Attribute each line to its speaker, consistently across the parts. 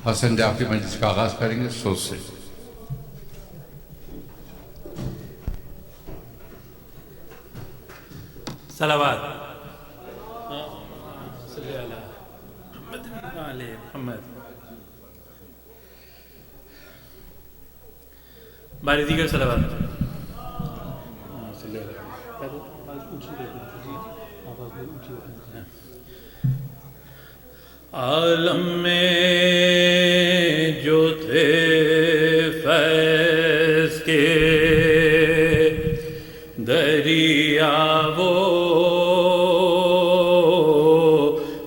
Speaker 1: حسن جعفری مجلس کا آغاز کریں گے صوت سے۔
Speaker 2: صلوات صلی علی محمد وعلی محمد۔ باری دیگر صلوات۔ عالم میں جو تھے فیض کے دریا وہ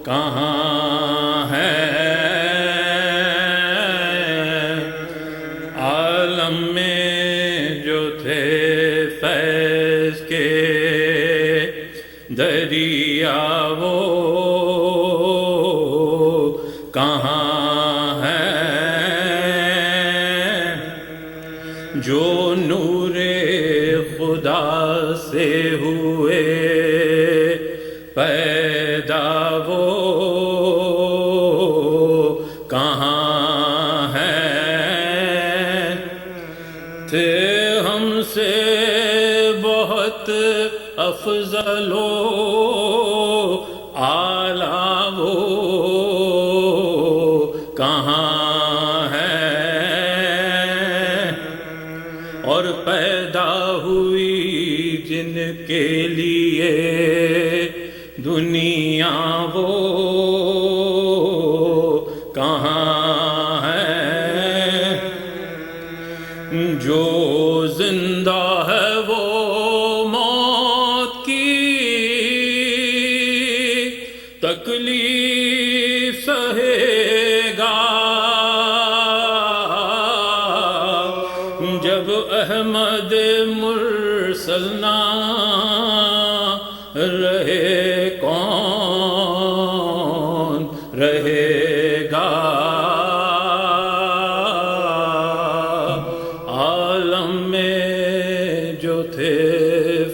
Speaker 2: کہاں ہیں؟ عالم میں جو تھے فیض کے دریا وہ کہاں ہیں؟ جو نور خدا سے ہوئے پیدا وہ کہاں ہیں؟ تھے ہم سے بہت افضل و اعلیٰ وہ کہاں ہیں؟ اور پیدا ہوئی جن کے لیے دنیا وہ کہاں ہیں؟ جو زندہ ہے وہ موت کی تکلیف سہے گا، جب احمد مرسل نہ رہے کون رہے گا؟ عالم میں جو تھے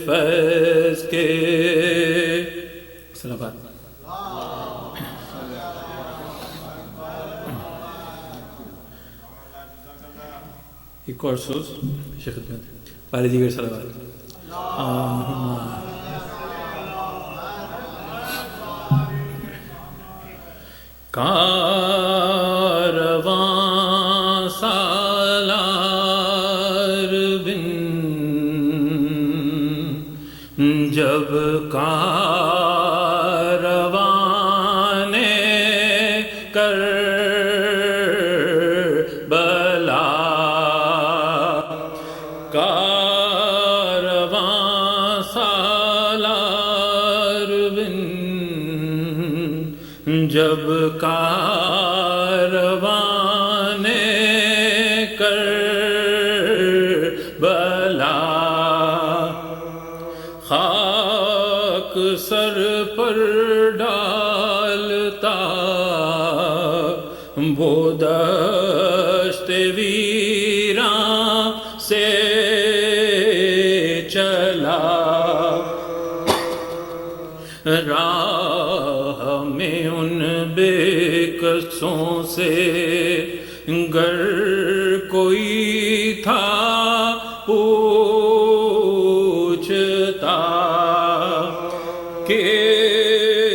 Speaker 2: فیض کے صلوات۔ ایک اور سوز خدمت باری دیگر صلوات۔ کارواں سالار بن جب کارواں نے کربلا، کارواں سالار بن جب کارواں نے کربلا، خاک سر پر ڈالتا وہ دشت ویراں سے چلا، راہ میں ان بے کسوں سے گر کوئی تھا پوچھتا کہ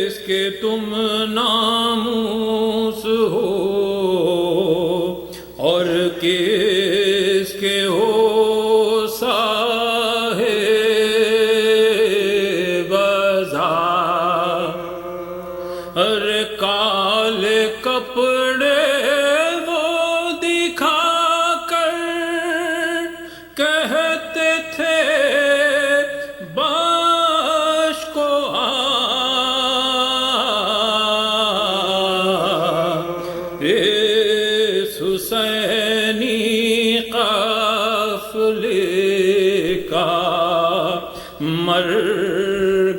Speaker 2: اس کے تم ناموس ہو اور کس کے ہو صاحب ارے کالے کپڑے وہ دکھا کر کہتے تھے باش کو اس حسینی قافلے کا مر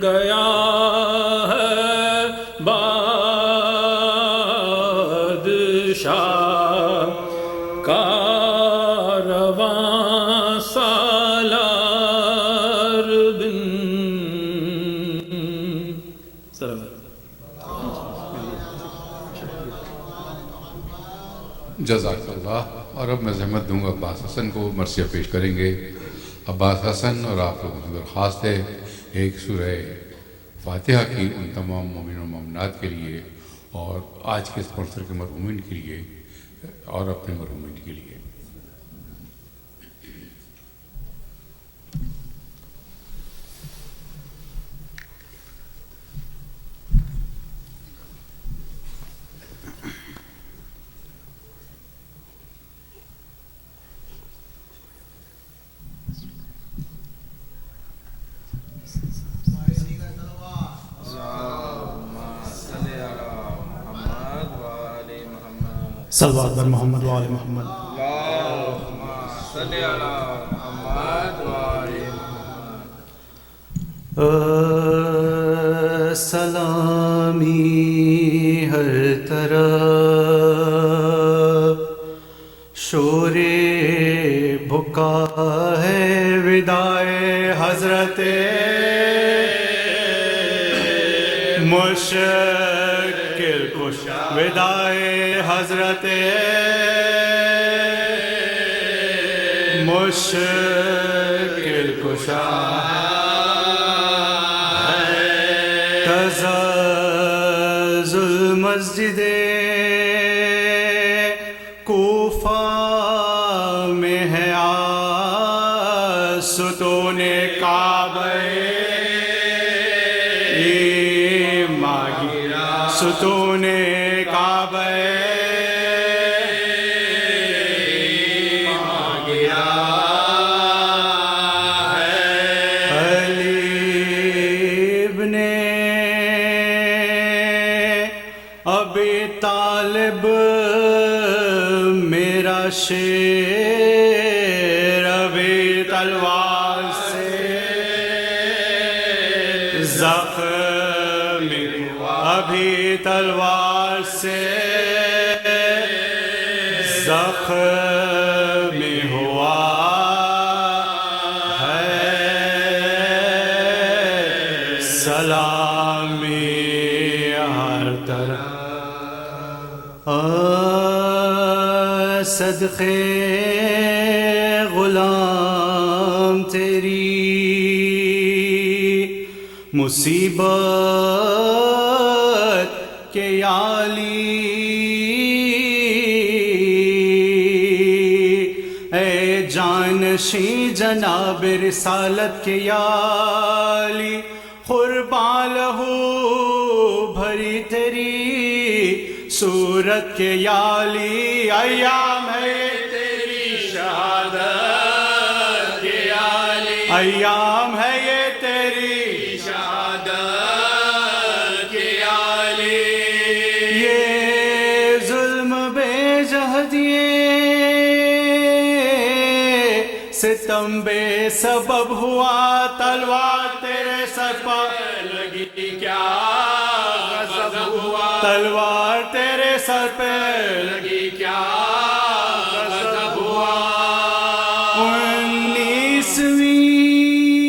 Speaker 2: گیا کارواں سالار بن
Speaker 1: جزاک اللہ. اور اب میں زحمت دوں گا عباس حسن کو، مرثیہ پیش کریں گے. عباس حسن اور آپ لوگوں کی درخواست ہے ایک سورہ فاتحہ کی ان تمام مومن و مومنات کے لیے اور آج کے اسپانسر کے مرحومین کے لیے اور اپنے مرحومین کے لیے.
Speaker 3: صلوات بر محمد و آل محمد.
Speaker 4: اللہم صلی علی محمد و آل محمد.
Speaker 3: سلامی ہر طرف شور بھکا ہے ودائے حضرت مشکل کشا ودائے حضرت مشکل کشا تزلزل مسجد کوفہ میں ہے ستون کعبہ ستون کعبہ ابی طالب میرا شیر ابھی تلوار سے زخمی ابھی تلوار سے زخمی ہوا ہے. سلامی ہر طرح صدقے غلام تیری مصیبت کے عالی اے جانشین جناب رسالت کے عالی قربان لہو بھری تیری صورت کے عالی ایام ہے تیری شہادت کے عالی ایام ہے یہ تیری شہادت کے عالی. یہ ظلم بے جہدیے ستم بے سبب ہوا تلوار تیرے سر پر لگی کیا غضب ہوا تلوار تیرے سر پہ لگی کیا غضب ہوا.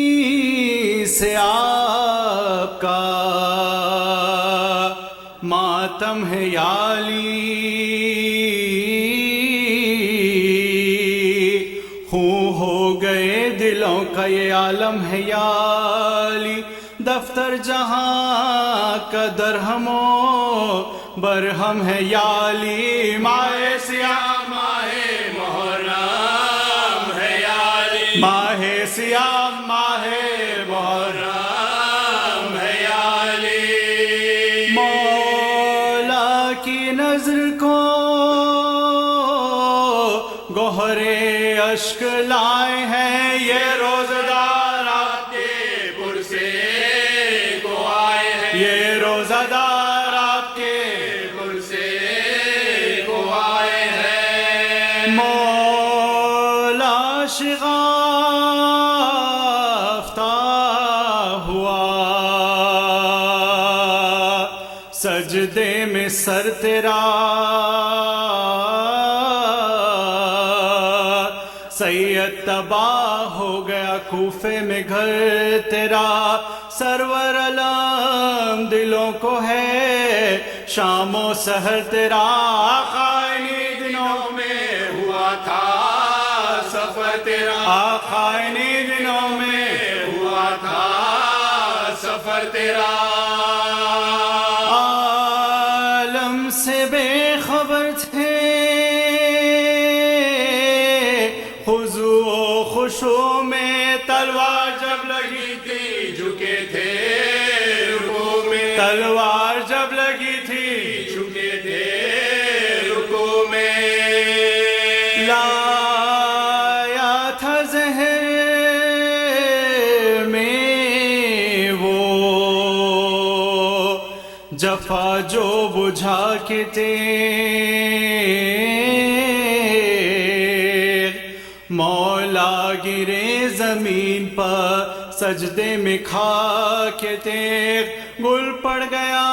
Speaker 3: 19ویں سے آپ کا ماتم ہے یالی خون ہو گئے دلوں کا یہ عالم ہے یالی. دفتر جہاں کا درہموں برہم ہے یالی ماہ سیاہ ماہ محرم ہے یالی ماہ سیاہ ماہ محرم ہے یالی. مولا کی نظر کو گوہرے اشک لائے ہیں یہ روزدار آپ کے پرسے کو آئے ہیں یہ روزدار آپ کے پرسے کو آئے ہیں. مولا شغافتہ ہوا سجدے میں سر تیرا سید تباہ ہو گیا کوفے میں گھر تیرا. سرور علم دلوں کو ہے شام و سحر تیرا. آقا انی دنوں میں ہوا تھا سفر تیرا، آقا انہی دنوں میں ہوا تھا سفر تیرا، عالم سے بے خبر تھے، خضوع و خشوع میں تلوار جب لگی تھی جھکے تھے رکوع میں، تلوار جب لگی تھی جھکے تھے رکوع میں، لایا تھا زہر میں وہ جفا جو بجھا کے مولا گرے زمین پر سجدے میں کھا کے تیغ، گل پڑ گیا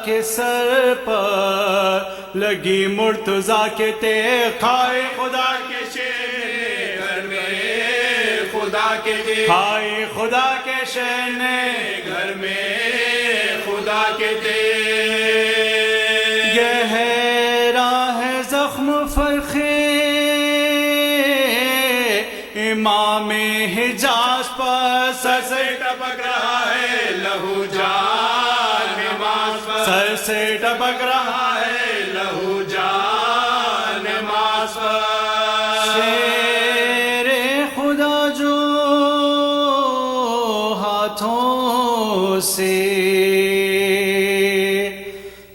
Speaker 3: کہ سر پر لگی مرتضیٰ کے تیغ، کھائے خدا کے شیر گھر میں خدا کے تیغ، کھائے خدا کے شیر نے گھر میں خدا کے تیغ، گہرا ہے زخم فرخے امام حجاز پر، سر سے ٹپک رہا ہے لہو جان نماز پر، سر سے ٹپک رہا ہے لہو جان نماز پر، شیر خدا جو ہاتھوں سے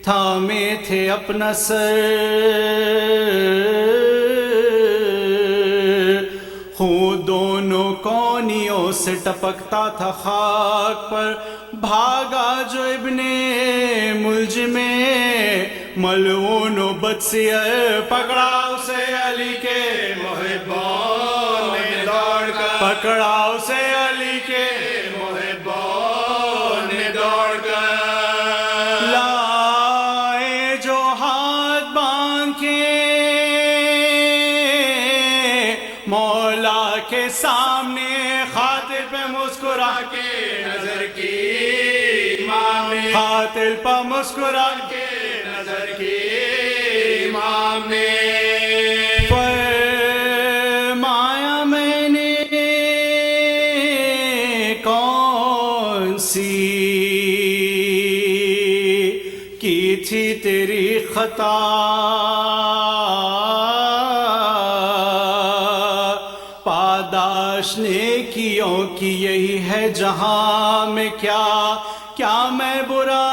Speaker 3: تھامے تھے اپنا سر، خون دونوں کونیوں سے ٹپکتا تھا خاک پر، بھاگا جو ابن ملجم ملعون و بدسیر، پکڑا اسے علی کے محبوں نے دوڑ کر، پکڑا اسے علی کے محبوں نے دوڑ کر، لائے جو ہاتھ باندھ کے مولا کے سامنے، خاطر پہ مسکرا کے نظر کی امام نے، خاطر پہ مسکرا کے نظر کی امام نے، فرمایا میں نے کون سی کی تھی تیری خطا، نیکیوں کی یہی ہے جہاں میں، کیا میں برا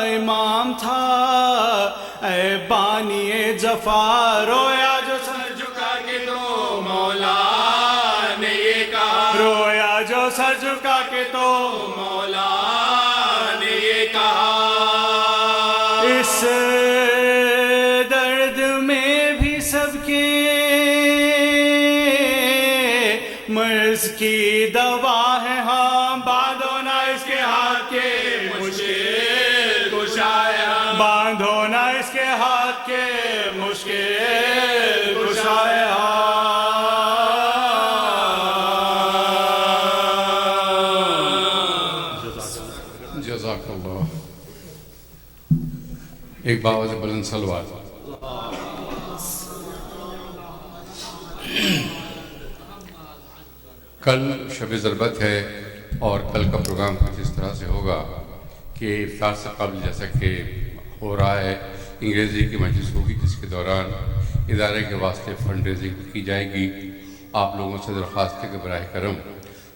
Speaker 3: امام تھا، اے بانی جفا، رویا جو سر جھکا کے تو مولا نے یہ کہا، رویا جو سر جھکا کے تو مولا نے یہ کہا، اس درد میں بھی سب کے مرض کی دوا ہے، ہاں باندھو نہ اس کے ہاتھ کے مشکل کشایا، باندھو نہ اس کے ہاتھ کے مشکل کشایا،
Speaker 1: جزاک اللہ۔ ایک باواز بلند صلوات۔ کل شب ضربت ہے اور کل کا پروگرام کچھ اس طرح سے ہوگا کہ افطار سے قبل جیسا کہ ہو رہا ہے انگریزی کی مجلس ہوگی، جس کے دوران ادارے کے واسطے فنڈ ریزنگ کی جائے گی۔ آپ لوگوں سے درخواست ہے کہ براہ کرم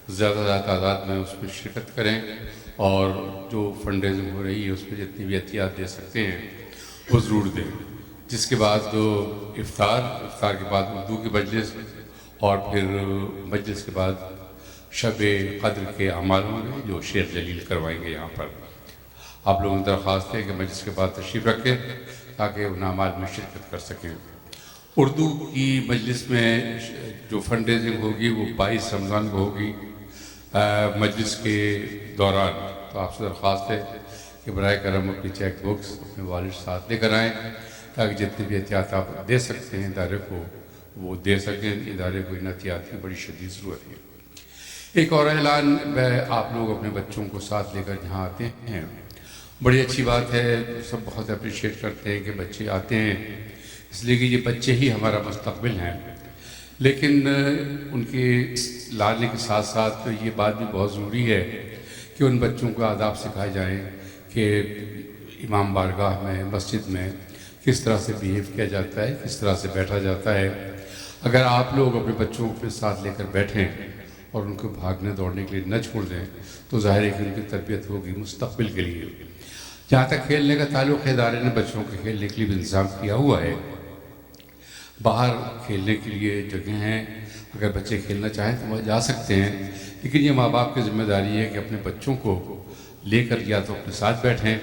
Speaker 1: زیادہ سے زیادہ تعداد میں اس میں شرکت کریں اور جو فنڈ ریزنگ ہو رہی ہے اس میں جتنی بھی احتیاط دے سکتے ہیں وہ ضرور دیں۔ جس کے بعد جو افطار کے بعد اردو کی مجلس اور پھر مجلس کے بعد شب قدر کے اعمال ہوں گے جو شیخ جلیل کروائیں گے یہاں پر۔ آپ لوگوں سے درخواست ہے کہ مجلس کے بعد تشریف رکھیں تاکہ ان اعمال میں شرکت کر سکیں۔ اردو کی مجلس میں جو فنڈ ریزنگ ہوگی وہ 22 رمضان کو ہوگی مجلس کے دوران، تو آپ سے درخواست ہے کہ براہ کرم اپنی چیک بکس اپنے والد ساتھ لے کر آئیں تاکہ جتنے بھی احتیاط آپ دے سکتے ہیں ادارے کو وہ دے سکیں۔ ادارے کو ان احتیاط کی بڑی شدید ضرورت ہے۔ ایک اور اعلان، آپ لوگ اپنے بچوں کو ساتھ لے کر جہاں آتے ہیں، بڑی اچھی بات ہے، سب بہت اپریشیٹ کرتے ہیں کہ بچے آتے ہیں اس لیے کہ یہ بچے ہی ہمارا مستقبل ہیں. لیکن ان کے لانے کے ساتھ ساتھ یہ بات بھی بہت ضروری ہے کہ ان بچوں کو آداب سکھائے جائیں کہ امام بارگاہ میں مسجد میں کس طرح سے بیہیو کیا جاتا ہے، کس طرح سے بیٹھا جاتا ہے. اگر آپ لوگ اپنے بچوں کو اپنے ساتھ لے کر بیٹھیں اور ان کو بھاگنے دوڑنے کے لیے نہ چھوڑ دیں تو ظاہر ہے کہ ان کی تربیت ہوگی مستقبل کے لیے. جہاں تک کھیلنے کا تعلق ہے، ادارے نے بچوں کے کھیلنے کے لیے بھی انتظام کیا ہوا ہے. باہر کھیلنے کے لیے جگہیں ہیں، اگر بچے کھیلنا چاہیں تو وہ جا سکتے ہیں. لیکن یہ ماں باپ کی ذمہ داری ہے کہ اپنے بچوں کو لے کر یا تو اپنے ساتھ بیٹھیں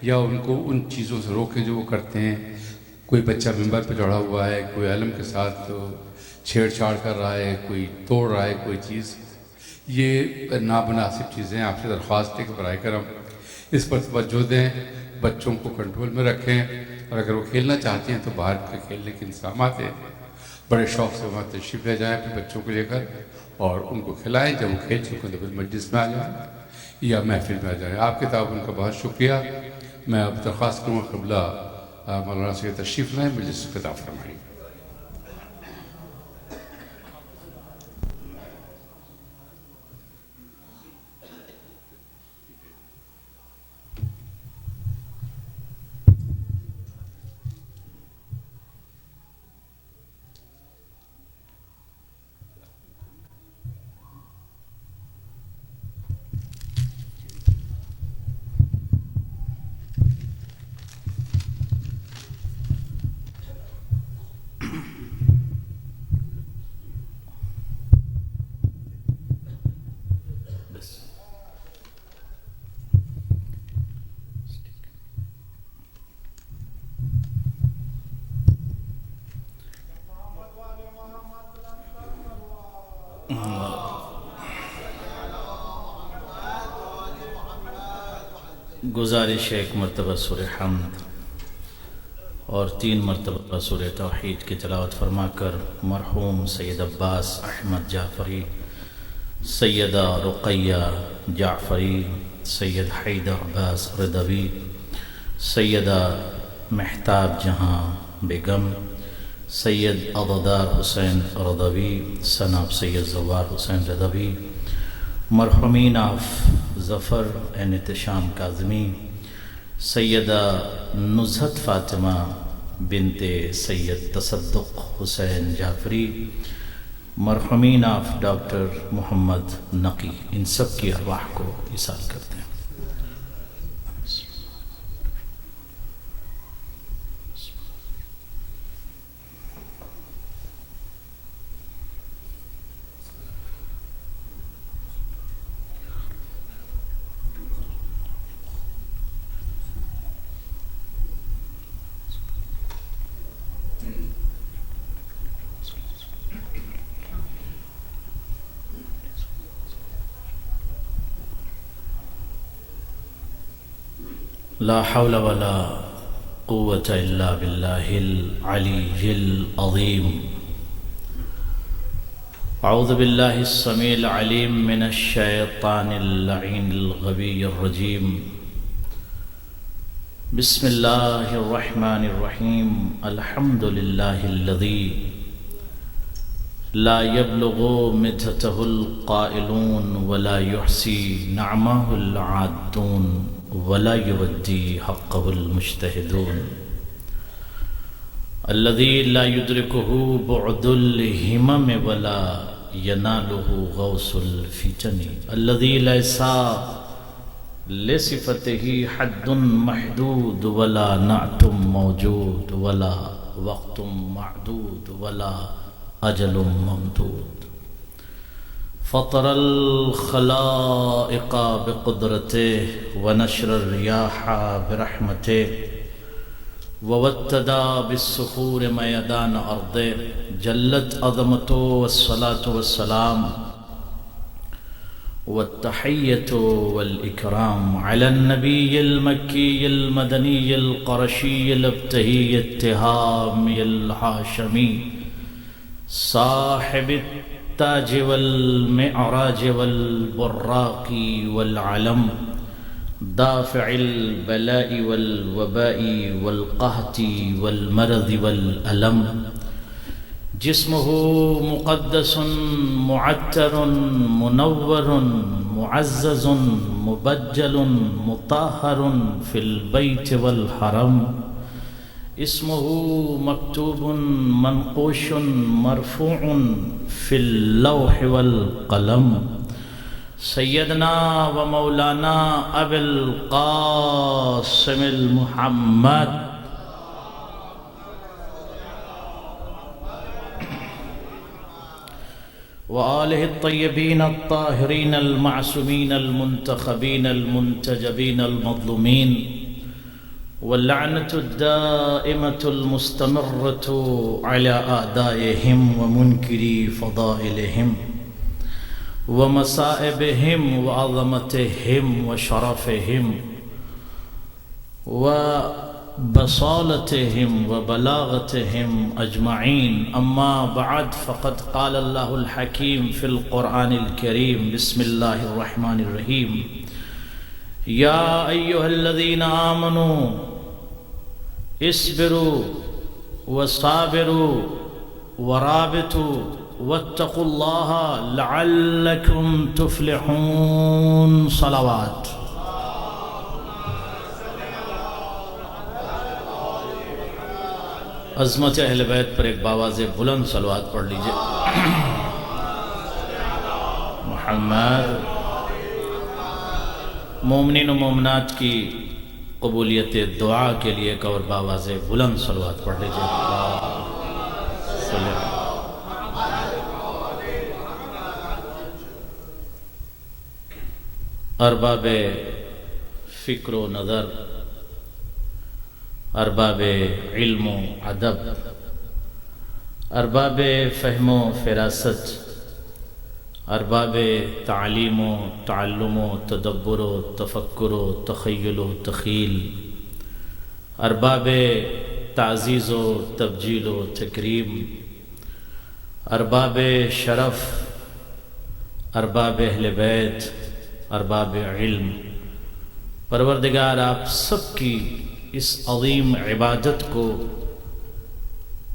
Speaker 1: یا ان کو ان چیزوں سے روکیں جو وہ کرتے ہیں. کوئی بچہ ممبر پہ چڑھا ہوا ہے، کوئی علم کے ساتھ چھیڑ چھاڑ کر رہا ہے، کوئی توڑ رہا ہے کوئی چیز، یہ نامناسب چیزیں. آپ سے درخواست ہے کہ براہ کرم اس پر توجہ دیں، بچوں کو کنٹرول میں رکھیں، اور اگر وہ کھیلنا چاہتے ہیں تو باہر کے کھیلنے کے انتظامات ہیں، بڑے شوق سے وہاں تشریف لے جائیں اپنے بچوں کو لے کر اور ان کو کھلائیں. جب وہ کھیل چکے تو پھر مجلس میں آ جائیں یا محفل میں آ جائیں. آپ کے تعاون کا بہت شکریہ. میں اب درخواست کروں گا قبلہ مولانا سے تشریف لائیں، مجلس سے خطاب فرمائیں.
Speaker 5: گزارش ہے ایک مرتبہ سورہ حمد اور 3 مرتبہ سورہ توحید کی تلاوت فرما کر مرحوم سید عباس احمد جعفری، سیدہ رقیہ جعفری، سید حیدر عباس رضوی، سیدہ مہتاب جہاں بیگم، سید عضدار حسین رضوی، سناب سید زوار حسین رضوی، مرحومین آف ظفر این احتشام کاظمی، سیدہ نزہت فاطمہ بنت سید تصدق حسین جعفری، مرحومین آف ڈاکٹر محمد نقی، ان سب کی ارواح کو ایصال کرتے ہیں. لا حول ولا قوة إلا بالله العلي العظيم. أعوذ بالله السميع العليم من الشيطان اللعين الغبي الرجيم. بسم الله الرحمن الرحيم. الحمد لله الذي لا يبلغ مدته القائلون ولا يحصي نعمه العادون ولا يودي حقه المجتهدون، الذي لا يدركه بعد الهمم ولا يناله غوص الفتن، الذي ليس لصفته حد محدود ولا نعت موجود ولا وقت معدود ولا أجل ممدود. فطر الخلائق بقدرته ونشر الرياح برحمته ووتدا بالصخور ميدان أرضه، جلت عظمته والصلاة والسلام والتحية والإكرام على النبي المكي المدني القرشي الابتهي التهامي الهاشمي صاحب التاج والمعراج والبراق والعلم دافع البلاء والوباء والقحط والمرض والألم جسمه مقدس معتر منور معزز مبجل مطهر في البيت والحرم اسمه مكتوب منقوش مرفوع في اللوح والقلم سيدنا ومولانا أبي القاسم المحمد وآله الطيبين الطاهرين المعصومين المنتخبين المنتجبين المظلومين واللعنة الدائمة المستمرة على أعدائهم ومنكري فضائلهم ومصائبهم وعظمتهم وشرفهم وبصالتهم وبلاغتهم أجمعين أما بعد فقد قال الله الحكيم في القرآن الكريم بسم الله الرحمن الرحيم يا أيها الذين آمنوا اصبروا وصابروا ورابطوا واتقوا الله لعلكم تفلحون صلوات عظمت اہل بیت پر ایک باواز بلند صلوات پڑھ لیجئے محمد مومنین و مومنات کی قبولیت دعا کے لیے ایک اور باواز بلند صلوات پڑھ لیجئے ارباب فکر و نظر ارباب علم و ادب ارباب فہم و فراست ارباب تعلیم و تعلم و تدبر و تفکر و تخیل و تخیل ارباب تعزیز و تبجیل و تکریم ارباب شرف ارباب اہل بیت ارباب علم پروردگار آپ سب کی اس عظیم عبادت کو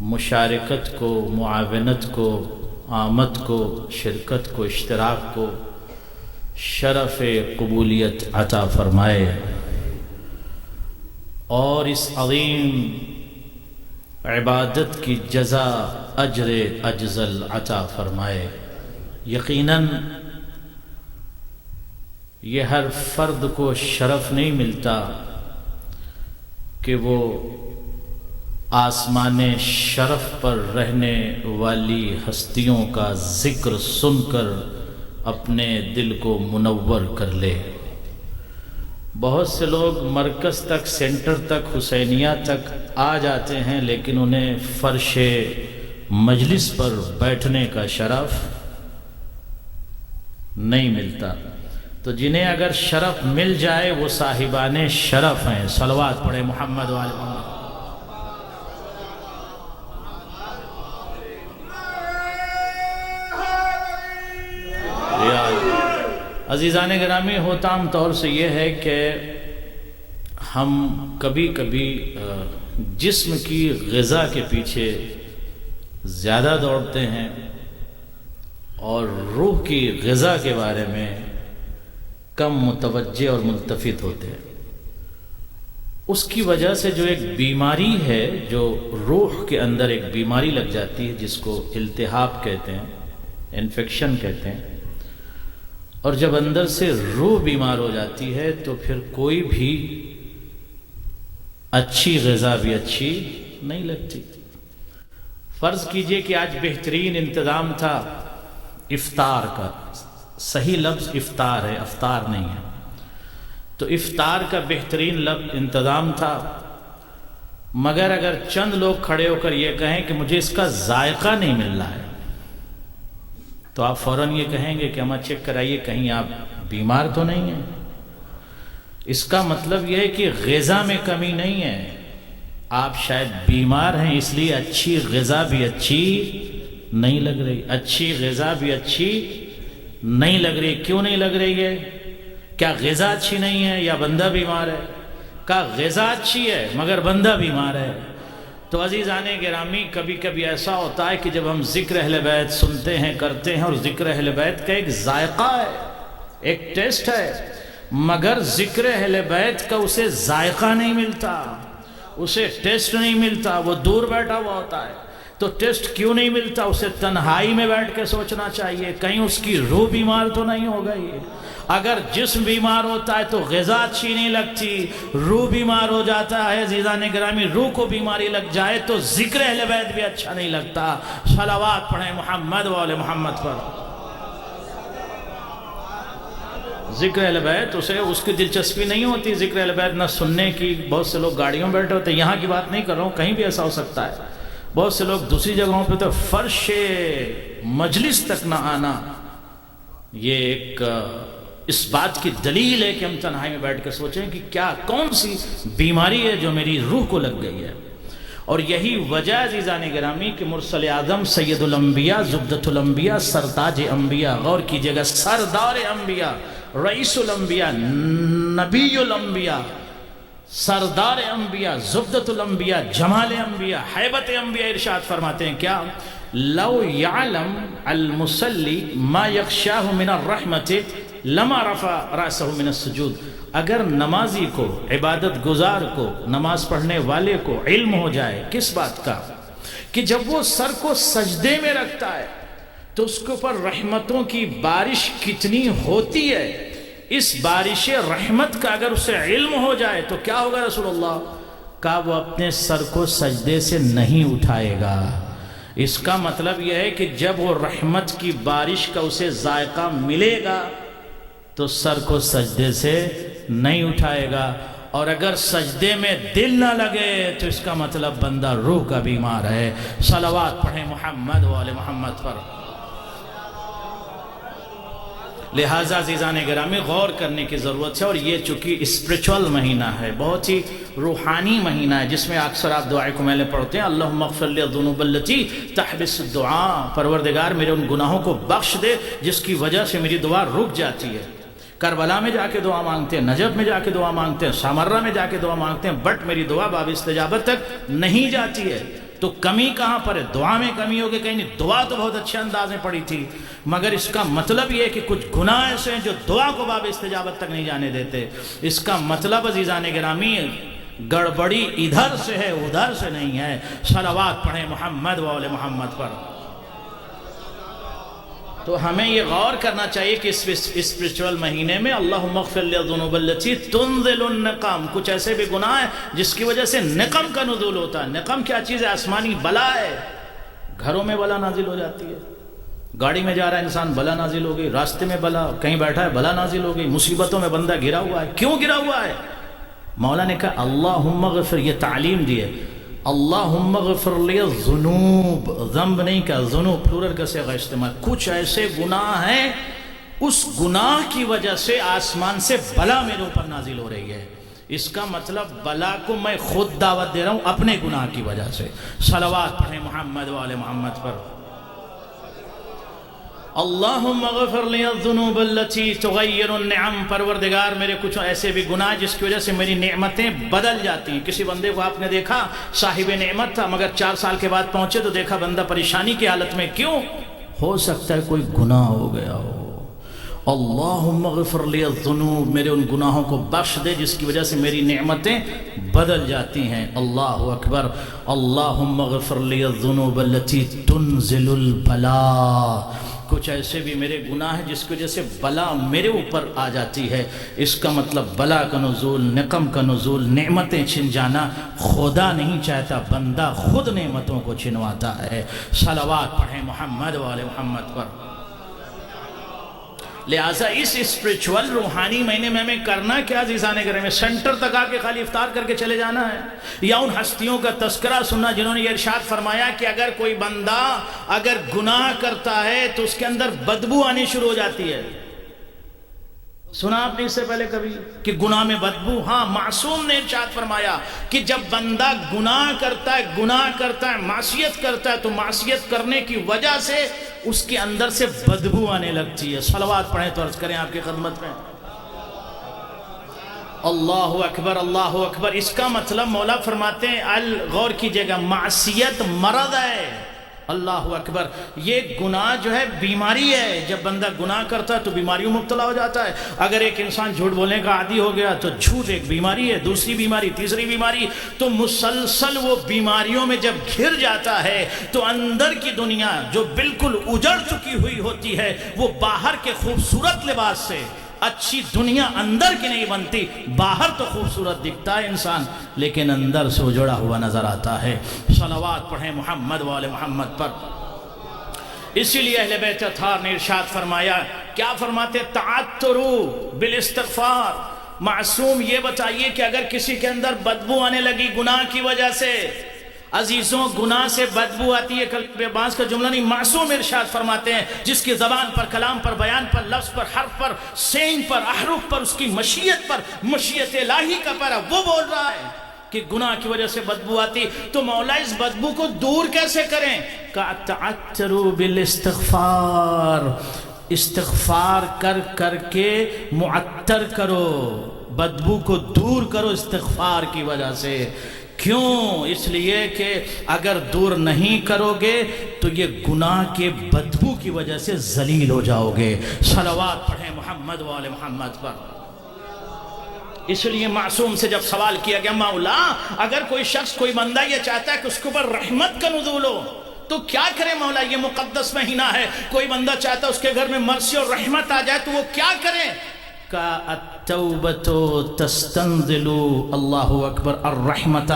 Speaker 5: مشارکت کو معاونت کو آمد کو شرکت کو اشتراک کو شرف قبولیت عطا فرمائے اور اس عظیم عبادت کی جزا اجر اجزل عطا فرمائے یقیناً یہ ہر فرد کو شرف نہیں ملتا کہ وہ آسمان شرف پر رہنے والی ہستیوں کا ذکر سن کر اپنے دل کو منور کر لے بہت سے لوگ مرکز تک سینٹر تک حسینیہ تک آ جاتے ہیں لیکن انہیں فرش مجلس پر بیٹھنے کا شرف نہیں ملتا تو جنہیں اگر شرف مل جائے وہ صاحبان شرف ہیں صلوات پڑھے محمد وآل محمد عزیزان گرامی ہوتام طور سے یہ ہے کہ ہم کبھی کبھی جسم کی غذا کے پیچھے زیادہ دوڑتے ہیں اور روح کی غذا کے بارے میں کم متوجہ اور ملتفت ہوتے ہیں اس کی وجہ سے جو ایک بیماری ہے جو روح کے اندر ایک بیماری لگ جاتی ہے جس کو التہاب کہتے ہیں انفیکشن کہتے ہیں اور جب اندر سے روح بیمار ہو جاتی ہے تو پھر کوئی بھی اچھی غذا بھی اچھی نہیں لگتی فرض کیجئے کہ آج بہترین انتظام تھا افطار کا صحیح لفظ افطار ہے افطار نہیں ہے تو افطار کا بہترین لفظ انتظام تھا مگر اگر چند لوگ کھڑے ہو کر یہ کہیں کہ مجھے اس کا ذائقہ نہیں مل رہا ہے تو آپ فوراً یہ کہیں گے کہ ہمیں چیک کرائیے کہیں آپ بیمار تو نہیں ہیں اس کا مطلب یہ ہے کہ غذا میں کمی نہیں ہے آپ شاید بیمار ہیں اس لیے اچھی غذا بھی اچھی نہیں لگ رہی اچھی غذا بھی اچھی نہیں لگ رہی کیوں نہیں لگ رہی ہے کیا غذا اچھی نہیں ہے یا بندہ بیمار ہے؟ کہا غذا اچھی ہے مگر بندہ بیمار ہے۔ تو عزیزان گرامی کبھی کبھی ایسا ہوتا ہے کہ جب ہم ذکر اہل بیت سنتے ہیں کرتے ہیں، اور ذکر اہل بیت کا ایک ذائقہ ہے، ایک ٹیسٹ ہے، مگر ذکر اہل بیت کا اسے ذائقہ نہیں ملتا، اسے ٹیسٹ نہیں ملتا، وہ دور بیٹھا ہوا ہوتا ہے۔ تو ٹیسٹ کیوں نہیں ملتا؟ اسے تنہائی میں بیٹھ کے سوچنا چاہیے، کہیں اس کی روح بیمار تو نہیں ہو گئی۔ اگر جسم بیمار ہوتا ہے تو غذا اچھی نہیں لگتی، روح بیمار ہو جاتا ہے عزیزان گرامی، روح کو بیماری لگ جائے تو ذکر اہل بیت بھی اچھا نہیں لگتا۔ صلوات پڑھیں محمد و آل محمد پر۔ ذکر اہل بیت اسے اس کی دلچسپی نہیں ہوتی ذکر اہل بیت نہ سننے کی۔ بہت سے لوگ گاڑیوں میں بیٹھے ہوتے ہیں، یہاں کی بات نہیں کر رہا ہوں، کہیں بھی ایسا ہو سکتا ہے، بہت سے لوگ دوسری جگہوں پہ تو فرش مجلس تک نہ آنا، یہ ایک اس بات کی دلیل ہے کہ ہم تنہائی میں بیٹھ کے سوچیں کہ کیا کون سی بیماری ہے جو میری روح کو لگ گئی ہے۔ اور یہی وجہ عزیزان گرامی کہ مرسل اعظم سید الانبیاء زبدۃ الانبیاء سرتاج انبیاء، غور کیجئے گا، سردار انبیاء، رئیس الانبیاء، نبی الانبیاء، سردار انبیاء، زبدۃ الانبیاء، جمال انبیاء، حیبت انبیاء ارشاد فرماتے ہیں کیا؟ لو یعلم المصلی ما یخشاہ من الرحمت لما رفع رأسہ من السجود۔ اگر نمازی کو، عبادت گزار کو، نماز پڑھنے والے کو علم ہو جائے کس بات کا؟ کہ جب وہ سر کو سجدے میں رکھتا ہے تو اس کے اوپر رحمتوں کی بارش کتنی ہوتی ہے، اس بارش رحمت کا اگر اسے علم ہو جائے تو کیا ہوگا؟ رسول اللہ کہا وہ اپنے سر کو سجدے سے نہیں اٹھائے گا۔ اس کا مطلب یہ ہے کہ جب وہ رحمت کی بارش کا اسے ذائقہ ملے گا تو سر کو سجدے سے نہیں اٹھائے گا، اور اگر سجدے میں دل نہ لگے تو اس کا مطلب بندہ روح کا بیمار ہے۔ صلوات پڑھیں محمد و آل محمد پر۔ لہٰذا عزیزان گرامی غور کرنے کی ضرورت ہے، اور یہ چونکہ اسپریچول مہینہ ہے، بہت ہی روحانی مہینہ ہے، جس میں اکثر آپ دعائے کو میں پڑھتے ہیں، اللہم اغفر لی الذنوب التی تحبس الدعاء، پروردگار میرے ان گناہوں کو بخش دے جس کی وجہ سے میری دعا رک جاتی ہے۔ کربلا میں جا کے دعا مانگتے ہیں، نجف میں جا کے دعا مانگتے ہیں، سامرہ میں جا کے دعا مانگتے ہیں، بٹ میری دعا باب استجابت تک نہیں جاتی ہے۔ تو کمی کہاں پر ہے؟ دعا میں کمی ہوگی کہیں نہیں، دعا تو بہت اچھے انداز میں پڑی تھی، مگر اس کا مطلب یہ ہے کہ کچھ گناہ ایسے ہیں جو دعا کو باب استجابت تک نہیں جانے دیتے۔ اس کا مطلب عزیزان گرامی گڑبڑی ادھر سے ہے، ادھر سے نہیں ہے۔ صلوات پڑھیں محمد و آل محمد پر۔ تو ہمیں یہ غور کرنا چاہیے کہ اس اسپریچول مہینے میں اللہم اغفر لی الذنوب التی تنزل النقم، کچھ ایسے بھی گناہ ہیں جس کی وجہ سے نقم کا نزول ہوتا ہے۔ نقم کیا چیز ہے؟ آسمانی بلا ہے، گھروں میں بلا نازل ہو جاتی ہے، گاڑی میں جا رہا ہے انسان بلا نازل ہو گئی، راستے میں بلا، کہیں بیٹھا ہے بلا نازل ہو گئی، مصیبتوں میں بندہ گرا ہوا ہے۔ کیوں گرا ہوا ہے؟ مولا نے کہا اللہم اغفر، یہ تعلیم دی ہے، اللہم اغفر لی الذنوب، ذنب نہیں کہا، ذنوب پلورل کا صیغہ استعمال، کچھ ایسے گناہ ہیں اس گناہ کی وجہ سے آسمان سے بلا میرے اوپر نازل ہو رہی ہے۔ اس کا مطلب بلا کو میں خود دعوت دے رہا ہوں اپنے گناہ کی وجہ سے۔ صلوات پڑھیں محمد و آل محمد پر۔ اللہم اغفر لی الذنوب التی تغیر النعم، پروردگار میرے کچھ ایسے بھی گناہ جس کی وجہ سے میری نعمتیں بدل جاتی ہیں۔ کسی بندے کو آپ نے دیکھا صاحب نعمت تھا، مگر 4 سال کے بعد پہنچے تو دیکھا بندہ پریشانی کی حالت میں، کیوں؟ ہو سکتا ہے کوئی گناہ ہو گیا ہو۔ اللہم اغفر لی الذنوب، میرے ان گناہوں کو بخش دے جس کی وجہ سے میری نعمتیں بدل جاتی ہیں۔ اللہ اکبر۔ اللہم اغفر لی الذنوب التی تنزل البلاء، کچھ ایسے بھی میرے گناہ ہیں جس کی وجہ سے بلا میرے اوپر آ جاتی ہے۔ اس کا مطلب بلا کا نزول، نقم کا نزول، نعمتیں چھن جانا خدا نہیں چاہتا، بندہ خود نعمتوں کو چھنواتا ہے۔ صلوات پڑھیں محمد و آل محمد پر۔ لہٰذا اس اسپریچول روحانی مہینے میں ہمیں کرنا کیا عزیزان گرامی؟ سینٹر تک آ کے خالی افطار کر کے چلے جانا ہے، یا ان ہستیوں کا تذکرہ سننا جنہوں نے یہ ارشاد فرمایا کہ اگر کوئی بندہ اگر گناہ کرتا ہے تو اس کے اندر بدبو آنی شروع ہو جاتی ہے؟ سنا آپ نے اس سے پہلے کبھی کہ گناہ میں بدبو؟ ہاں، معصوم نے ارشاد فرمایا کہ جب بندہ گناہ کرتا ہے، معصیت کرتا ہے تو معصیت کرنے کی وجہ سے اس کے اندر سے بدبو آنے لگتی ہے۔ صلوات پڑھیں تو عرض کریں آپ کی خدمت میں۔ اللہ اکبر اللہ اکبر. اس کا مطلب مولا فرماتے ہیں غور کیجئے گا، معصیت مرض ہے. اللہ اکبر. یہ گناہ جو ہے بیماری ہے. جب بندہ گناہ کرتا ہے تو بیماریوں مبتلا ہو جاتا ہے. اگر ایک انسان جھوٹ بولنے کا عادی ہو گیا تو جھوٹ ایک بیماری ہے، دوسری بیماری، تیسری بیماری. تو مسلسل وہ بیماریوں میں جب گھر جاتا ہے تو اندر کی دنیا جو بالکل اجڑ چکی ہوئی ہوتی ہے وہ باہر کے خوبصورت لباس سے، اچھی دنیا اندر کی نہیں بنتی. باہر تو خوبصورت دکھتا ہے انسان لیکن اندر سے اجڑا ہوا نظر آتا ہے. صلوات پڑھیں محمد والے محمد پر. اسی لیے اہل بیت اطہار نے ارشاد فرمایا، کیا فرماتے؟ تعطروا بالاستغفار. معصوم یہ بتائیے کہ اگر کسی کے اندر بدبو آنے لگی گناہ کی وجہ سے، عزیزوں گناہ سے بدبو آتی ہے، قلب باز کا جملہ نہیں، معصوم ارشاد فرماتے ہیں جس کی زبان پر، کلام پر، بیان پر، لفظ پر، حرف پر، سین پر، احرف پر، اس کی مشیت پر، مشیت الہی کا پر وہ بول رہا ہے کہ گناہ کی وجہ سے بدبو آتی. تو مولا اس بدبو کو دور کیسے کریں؟ کہ تعطروا بالاستغفار. استغفار کر کر کے معطر کرو، بدبو کو دور کرو استغفار کی وجہ سے. کیوں؟ اس لیے کہ اگر دور نہیں کرو گے تو یہ گناہ کے بدبو کی وجہ سے ذلیل ہو جاؤ گے. صلوات پڑھیں محمد والے محمد پر. اس لیے معصوم سے جب سوال کیا گیا، مولا اگر کوئی شخص، کوئی بندہ یہ چاہتا ہے کہ اس کے اوپر رحمت کا نزول ہو تو کیا کرے مولا؟ یہ مقدس مہینہ ہے، کوئی بندہ چاہتا ہے اس کے گھر میں مرضی اور رحمت آ جائے تو وہ کیا کرے؟ کا التوبۃ تستنزل اللہ اکبر الرحمت.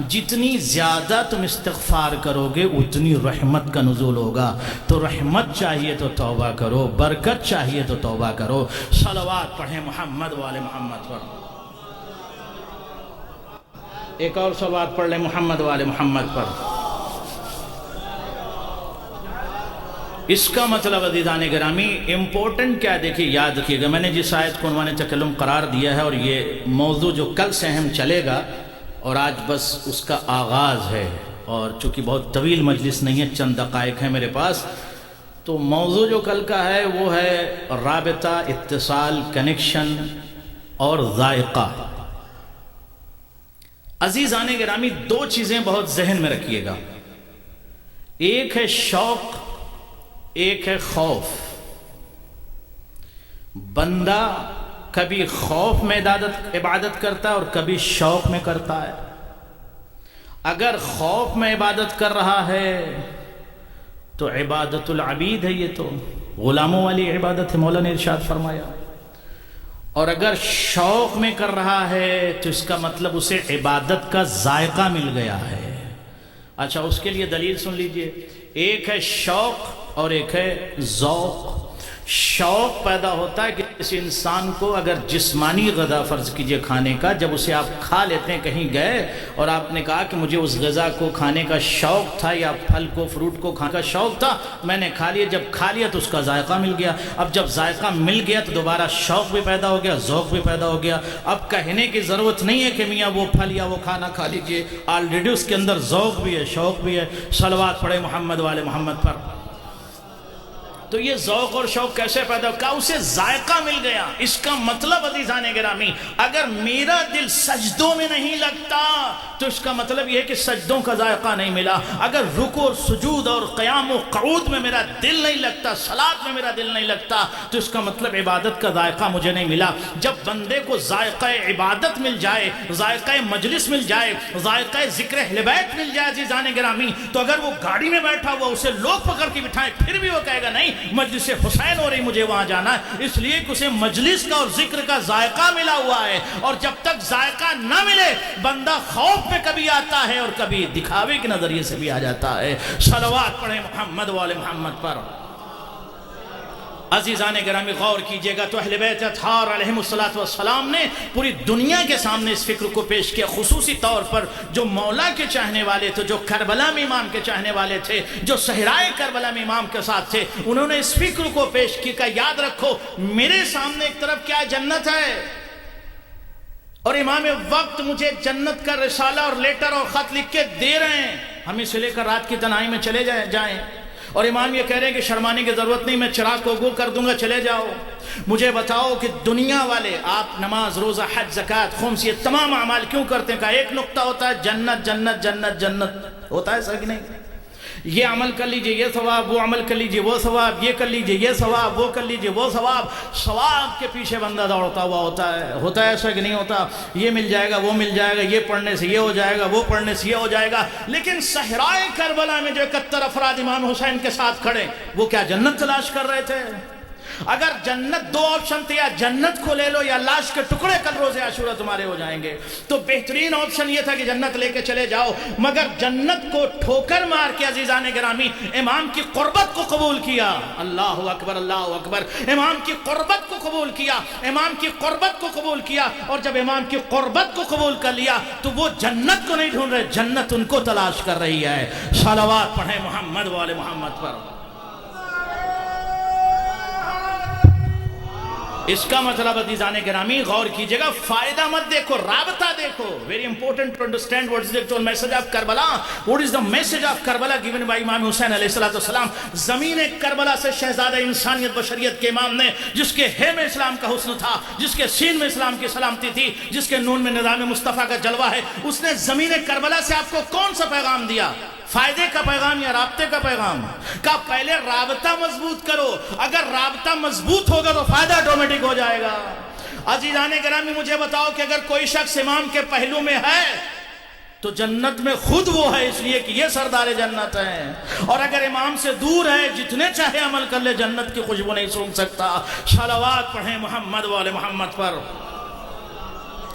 Speaker 5: جتنی زیادہ تم استغفار کرو گے اتنی رحمت کا نزول ہوگا. تو رحمت چاہیے تو توبہ کرو، برکت چاہیے تو توبہ کرو. صلوات پڑھیں محمد والے محمد پر. ایک اور صلوات پڑھ لیں محمد والے محمد پر. اس کا مطلب عزیزان گرامی امپورٹنٹ کیا ہے؟ دیکھیے یاد رکھیے گا، میں نے جس آیت کو عنوان تکلم قرار دیا ہے اور یہ موضوع جو کل سے اہم چلے گا اور آج بس اس کا آغاز ہے، اور چونکہ بہت طویل مجلس نہیں ہے، چند دقائق ہیں میرے پاس، تو موضوع جو کل کا ہے وہ ہے رابطہ، اتصال، کنیکشن اور ذائقہ. عزیزان گرامی دو چیزیں بہت ذہن میں رکھیے گا، ایک ہے شوق، ایک ہے خوف. بندہ کبھی خوف میں عبادت کرتا ہے اور کبھی شوق میں کرتا ہے. اگر خوف میں عبادت کر رہا ہے تو عبادت العبید ہے، یہ تو غلاموں والی عبادت ہے، مولا نے ارشاد فرمایا. اور اگر شوق میں کر رہا ہے تو اس کا مطلب اسے عبادت کا ذائقہ مل گیا ہے. اچھا، اس کے لیے دلیل سن لیجئے. ایک ہے شوق اور ایک ہے ذوق. شوق پیدا ہوتا ہے کہ کسی انسان کو اگر جسمانی غذا فرض کیجئے کھانے کا، جب اسے آپ کھا لیتے ہیں، کہیں گئے اور آپ نے کہا کہ مجھے اس غذا کو کھانے کا شوق تھا یا پھل کو، فروٹ کو کھانے کا شوق تھا، میں نے کھا لیا. جب کھا لیا تو اس کا ذائقہ مل گیا. اب جب ذائقہ مل گیا تو دوبارہ شوق بھی پیدا ہو گیا، ذوق بھی پیدا ہو گیا. اب کہنے کی ضرورت نہیں ہے کہ میاں وہ پھل یا وہ کھانا کھا لیجئے، آلریڈی اس کے اندر ذوق بھی ہے، شوق بھی ہے. صلوات پڑھے محمد والے محمد پر. تو یہ ذوق اور شوق کیسے پیدا ہوا؟ اسے ذائقہ مل گیا. اس کا مطلب عزیزان گرامی، اگر میرا دل سجدوں میں نہیں لگتا تو اس کا مطلب یہ ہے کہ سجدوں کا ذائقہ نہیں ملا. اگر رکوع اور سجود اور قیام و قعود میں میرا دل نہیں لگتا، صلاۃ میں میرا دل نہیں لگتا، تو اس کا مطلب عبادت کا ذائقہ مجھے نہیں ملا. جب بندے کو ذائقہ عبادت مل جائے، ذائقہ مجلس مل جائے، ذائقہ ذکر اہل بیت مل جائے عزیزان گرامی، تو اگر وہ گاڑی میں بیٹھا ہوا اسے لوگ پکڑ کے بٹھائیں پھر بھی وہ کہے گا نہیں، مجلس حسین ہو رہی، مجھے وہاں جانا ہے. اس لیے کہ اسے مجلس کا اور ذکر کا ذائقہ ملا ہوا ہے. اور جب تک ذائقہ نہ ملے بندہ خوف میں کبھی آتا ہے اور کبھی دکھاوے کے نظریے سے بھی آ جاتا ہے. صلوات پڑھیں محمد والے محمد پر. عزیزان گرامی غور کیجئے گا تو اہل بیت اطہار علیہم السلام نے پوری دنیا کے سامنے اس فکر کو پیش کیا، خصوصی طور پر جو مولا کے چاہنے والے تھے، جو کربلا میں امام کے چاہنے والے تھے، جو صحرائے کربلا میں امام کے ساتھ تھے. انہوں نے اس فکر کو پیش کیا کہ یاد رکھو میرے سامنے ایک طرف کیا جنت ہے اور امام وقت مجھے جنت کا رسالہ اور لیٹر اور خط لکھ کے دے رہے ہیں. ہم اسے لے کر رات کی تنہائی میں چلے جائیں اور امام یہ کہہ رہے ہیں کہ شرمانے کی ضرورت نہیں، میں چراغ کو گول کر دوں گا، چلے جاؤ۔ مجھے بتاؤ کہ دنیا والے آپ نماز، روزہ، حج، زکوٰۃ، خمس، یہ تمام اعمال کیوں کرتے ہیں؟ کہ ایک نقطہ ہوتا ہے جنت جنت جنت جنت، ہوتا ہے سر کہ نہیں؟ یہ عمل کر لیجئے یہ ثواب، وہ عمل کر لیجئے وہ ثواب، یہ کر لیجئے یہ ثواب، وہ کر لیجئے وہ ثواب۔ ثواب کے پیچھے بندہ دوڑتا ہوا ہوتا ہے ایسا کہ نہیں ہوتا؟ یہ مل جائے گا، وہ مل جائے گا، یہ پڑھنے سے یہ ہو جائے گا، وہ پڑھنے سے یہ ہو جائے گا۔ لیکن صحرائے کربلا میں جو 71 افراد امام حسین کے ساتھ کھڑے، وہ کیا جنت تلاش کر رہے تھے؟ اگر جنت دو آپشن تھے، یا جنت کو لے لو یا لاش کے ٹکڑے کل روز عاشورہ تمہارے ہو جائیں گے، تو بہترین آپشن یہ تھا کہ جنت لے کے چلے جاؤ۔ مگر جنت کو ٹھوکر مار کے عزیزان گرامی امام کی قربت کو قبول کیا۔ اللہ اکبر، اللہ اکبر۔ امام کی قربت کو قبول کیا، امام کی قربت کو قبول کیا، اور جب امام کی قربت کو قبول کر لیا تو وہ جنت کو نہیں ڈھونڈ رہے، جنت ان کو تلاش کر رہی ہے۔ صلوات پڑھیں محمد والے محمد پر۔ اس کا مطلب عزیزان گرامی غور کیجئے گا، فائدہ مت دیکھو، رابطہ دیکھو۔ Very important to understand what is the actual message of Karbala. What is the message of Karbala given by امام حسین علیہ السلام؟ زمین کربلا سے شہزادہ انسانیت بشریت کے امام نے، جس کے ہے میں اسلام کا حسن تھا، جس کے سین میں اسلام کی سلامتی تھی، جس کے نون میں نظام مصطفیٰ کا جلوہ ہے، اس نے زمین کربلا سے آپ کو کون سا پیغام دیا؟ فائدے کا پیغام یا رابطے کا پیغام؟ کہ پہلے رابطہ مضبوط کرو، اگر رابطہ مضبوط ہوگا تو فائدہ آٹومیٹک ہو جائے گا۔ عزیزان گرامی مجھے بتاؤ کہ اگر کوئی شخص امام کے پہلو میں ہے تو جنت میں خود وہ ہے، اس لیے کہ یہ سردار جنت ہے، اور اگر امام سے دور ہے جتنے چاہے عمل کر لے جنت کی خوشبو نہیں سونگھ سکتا۔ صلوات پڑھیں محمد والے محمد پر۔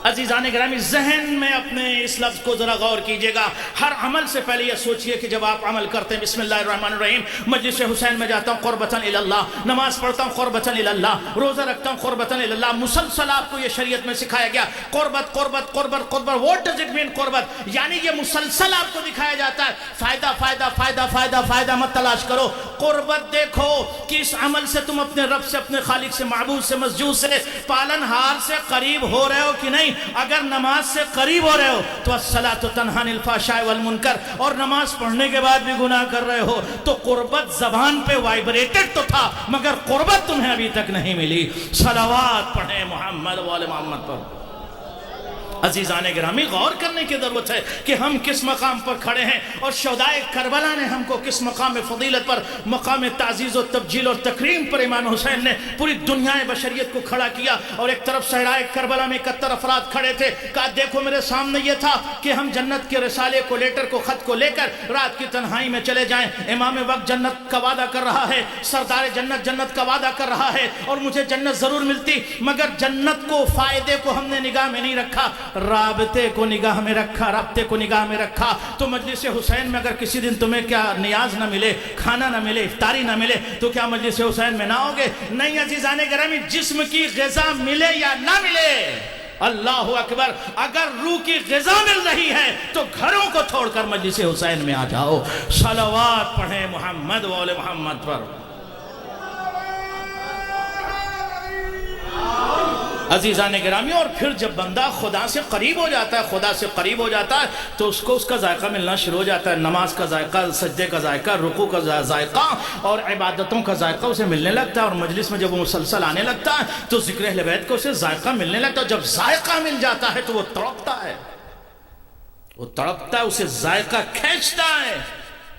Speaker 5: عزیزان گرامی ذہن میں اپنے اس لفظ کو ذرا غور کیجئے گا۔ ہر عمل سے پہلے یہ سوچئے کہ جب آپ عمل کرتے ہیں بسم اللہ الرحمن الرحیم، مجلس حسین میں جاتا ہوں قربتاً اللہ، نماز پڑھتا ہوں قربتاً اللہ، روزہ رکھتا ہوں قربتاً اللہ، مسلسل آپ کو یہ شریعت میں سکھایا گیا قربت قربت قربت قربت۔ واٹ ڈز اٹ مین قربت؟ یعنی یہ مسلسل آپ کو دکھایا جاتا ہے فائدہ فائدہ فائدہ فائدہ فائدہ مت تلاش کرو، قربت دیکھو کہ اس عمل سے تم اپنے رب سے، اپنے خالق سے، معبود سے، مسجود سے، پالن ہار سے قریب ہو رہے ہو کہ نہیں۔ اگر نماز سے قریب ہو رہے ہو تو الصلاۃ تنہی عن الفحشاء والمنکر، اور نماز پڑھنے کے بعد بھی گناہ کر رہے ہو تو قربت زبان پہ وائبریٹڈ تو تھا مگر قربت تمہیں ابھی تک نہیں ملی۔ صلوات پڑھیں محمد والے محمد پر۔ عزیزان گرامی غور کرنے کی ضرورت ہے کہ ہم کس مقام پر کھڑے ہیں، اور شہدائے کربلا نے ہم کو کس مقام فضیلت پر، مقام تعزیز و تبجیل اور تکریم پر امام حسین نے پوری دنیا بشریت کو کھڑا کیا۔ اور ایک طرف صحرائے کربلا میں 71 افراد کھڑے تھے، کہا دیکھو میرے سامنے یہ تھا کہ ہم جنت کے رسالے کو، لیٹر کو، خط کو لے کر رات کی تنہائی میں چلے جائیں۔ امام وقت جنت کا وعدہ کر رہا ہے، سردار جنت جنت کا وعدہ کر رہا ہے، اور مجھے جنت ضرور ملتی، مگر جنت کو، فائدے کو ہم نے نگاہ میں نہیں رکھا، رابطے کو نگاہ میں رکھا، رابطے کو نگاہ میں رکھا۔ تو مجلس حسین میں اگر کسی دن تمہیں کیا نیاز نہ ملے، کھانا نہ ملے، افطاری نہ ملے، تو کیا مجلس حسین میں نہ ہوگے؟ نہیں عزیزان گرامی، جسم کی غذا ملے یا نہ ملے، اللہ اکبر، اگر روح کی غذا مل رہی ہے تو گھروں کو چھوڑ کر مجلس حسین میں آ جاؤ۔ صلوات پڑھیں محمد والے محمد پر۔ عزیزان گرامی، اور پھر جب بندہ خدا سے قریب ہو جاتا ہے، خدا سے قریب ہو جاتا ہے تو اس کو اس کا ذائقہ ملنا شروع ہو جاتا ہے، نماز کا ذائقہ، سجدے کا ذائقہ، رکوع کا ذائقہ اور عبادتوں کا ذائقہ اسے ملنے لگتا ہے، اور مجلس میں جب وہ مسلسل آنے لگتا ہے تو ذکر اہل بیت کو اسے ذائقہ ملنے لگتا ہے۔ جب ذائقہ مل جاتا ہے تو وہ تڑپتا ہے، وہ تڑپتا ہے، اسے ذائقہ کھینچتا ہے۔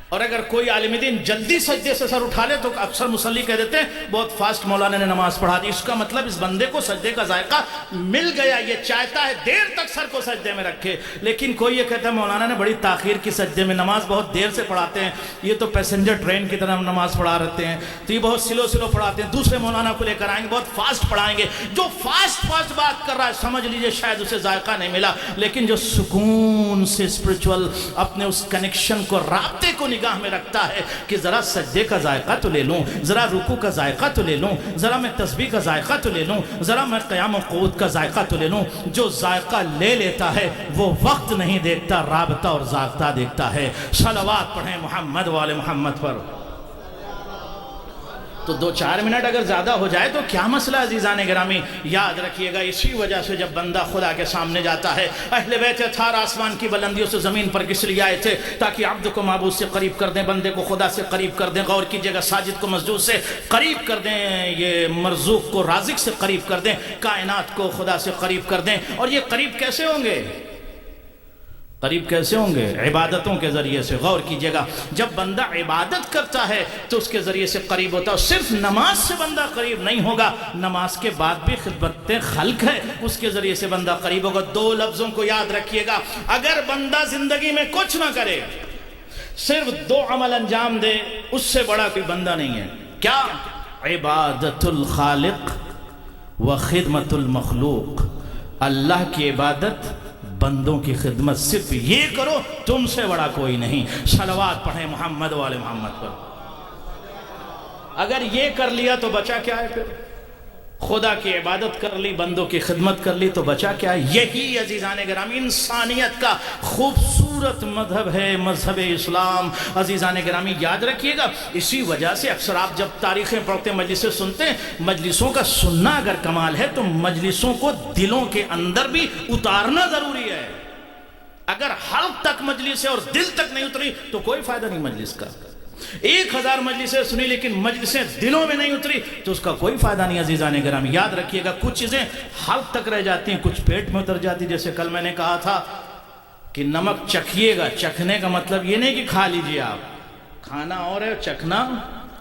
Speaker 5: اور اگر کوئی عالم دین جلدی سجدے سے سر اٹھا لے تو اکثر مصلی کہہ دیتے ہیں بہت فاسٹ مولانا نے نماز پڑھا دی۔ اس کا مطلب اس بندے کو سجدے کا ذائقہ مل گیا، یہ چاہتا ہے دیر تک سر کو سجدے میں رکھے۔ لیکن کوئی یہ کہتا ہے مولانا نے بڑی تاخیر کی سجدے میں، نماز بہت دیر سے پڑھاتے ہیں، یہ تو پیسنجر ٹرین کی طرح نماز پڑھا رہتے ہیں، تو یہ بہت سلو پڑھاتے ہیں، دوسرے مولانا کو لے کر آئیں گے بہت فاسٹ پڑھائیں گے۔ جو فاسٹ بات کر رہا ہے سمجھ لیجئے شاید اسے ذائقہ نہیں ملا، لیکن جو سکون سے اسپرچول اپنے اس کنیکشن کو، رابطے کو نگاہ میں رکھتا ہے کہ ذرا سجدے کا ذائقہ تو لے لوں، ذرا رکوع کا ذائقہ تو لے لوں، ذرا میں تسبیح کا ذائقہ تو لے لوں، ذرا میں قیام و قعود کا ذائقہ تو لے لوں، جو ذائقہ لے لیتا ہے وہ وقت نہیں دیکھتا، رابطہ اور ذائقہ دیکھتا ہے۔ صلوات پڑھیں محمد والے محمد پر۔ تو 2-4 منٹ اگر زیادہ ہو جائے تو کیا مسئلہ عزیزان گرامی. یاد رکھیے گا اسی وجہ سے جب بندہ خدا کے سامنے جاتا ہے، اہل بیت اطہار آسمان کی بلندیوں سے زمین پر کس لیے آئے تھے؟ تاکہ عبد کو معبود سے قریب کر دیں، بندے کو خدا سے قریب کر دیں. غور کیجئے گا، ساجد کو مسجود سے قریب کر دیں، یہ مرزوق کو رازق سے قریب کر دیں، کائنات کو خدا سے قریب کر دیں. اور یہ قریب کیسے ہوں گے؟ قریب کیسے ہوں گے؟ عبادتوں کے ذریعے سے. غور کیجئے گا، جب بندہ عبادت کرتا ہے تو اس کے ذریعے سے قریب ہوتا ہے. صرف نماز سے بندہ قریب نہیں ہوگا، نماز کے بعد بھی خدمت خلق ہے، اس کے ذریعے سے بندہ قریب ہوگا. 2 لفظوں کو یاد رکھیے گا، اگر بندہ زندگی میں کچھ نہ کرے، صرف 2 عمل انجام دے، اس سے بڑا کوئی بندہ نہیں ہے. کیا؟ عبادت الخالق و خدمت المخلوق. اللہ کی عبادت، بندوں کی خدمت. صرف یہ کرو، تم سے بڑا کوئی نہیں. صلوات پڑھیں محمد و آل محمد پر. اگر یہ کر لیا تو بچا کیا ہے؟ پھر خدا کی عبادت کر لی، بندوں کی خدمت کر لی تو بچا کیا ہے؟ یہی عزیزان گرامی انسانیت کا خوبصورت مذہب ہے، مذہب اسلام. عزیزان گرامی یاد رکھیے گا، اسی وجہ سے اکثر آپ جب تاریخیں پڑھتے ہیں، مجلسیں سنتے ہیں، مجلسوں کا سننا اگر کمال ہے تو مجلسوں کو دلوں کے اندر بھی اتارنا ضروری ہے. اگر حلق تک مجلس ہے اور دل تک نہیں اتری تو کوئی فائدہ نہیں مجلس کا. 1000 مجلسیں سنی لیکن مجلسیں دلوں میں نہیں اتری تو اس کا کوئی فائدہ نہیں. عزیزان گرامی یاد رکھیے گا، کچھ چیزیں حلق تک رہ جاتی ہیں، کچھ پیٹ میں اتر جاتی. جیسے کل میں نے کہا تھا کہ نمک چکھیے گا. چکھنے کا مطلب یہ نہیں کہ کھا لیجئے آپ، کھانا اور ہے، چکھنا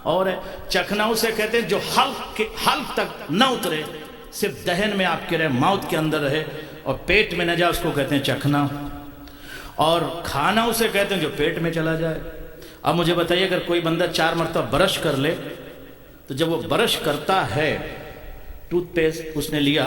Speaker 5: اور ہے. چکھنا اسے کہتے ہیں جو حلق تک نہ اترے، صرف دہن میں آپ کے رہے، ماؤتھ کے اندر رہے اور پیٹ میں نہ جائے، اس کو کہتے ہیں چکھنا. اور کھانا اسے کہتے ہیں جو پیٹ میں چلا جائے. اب مجھے بتائیے، اگر کوئی بندہ 4 مرتبہ برش کر لے تو جب وہ برش کرتا ہے، ٹوتھ پیسٹ اس نے لیا،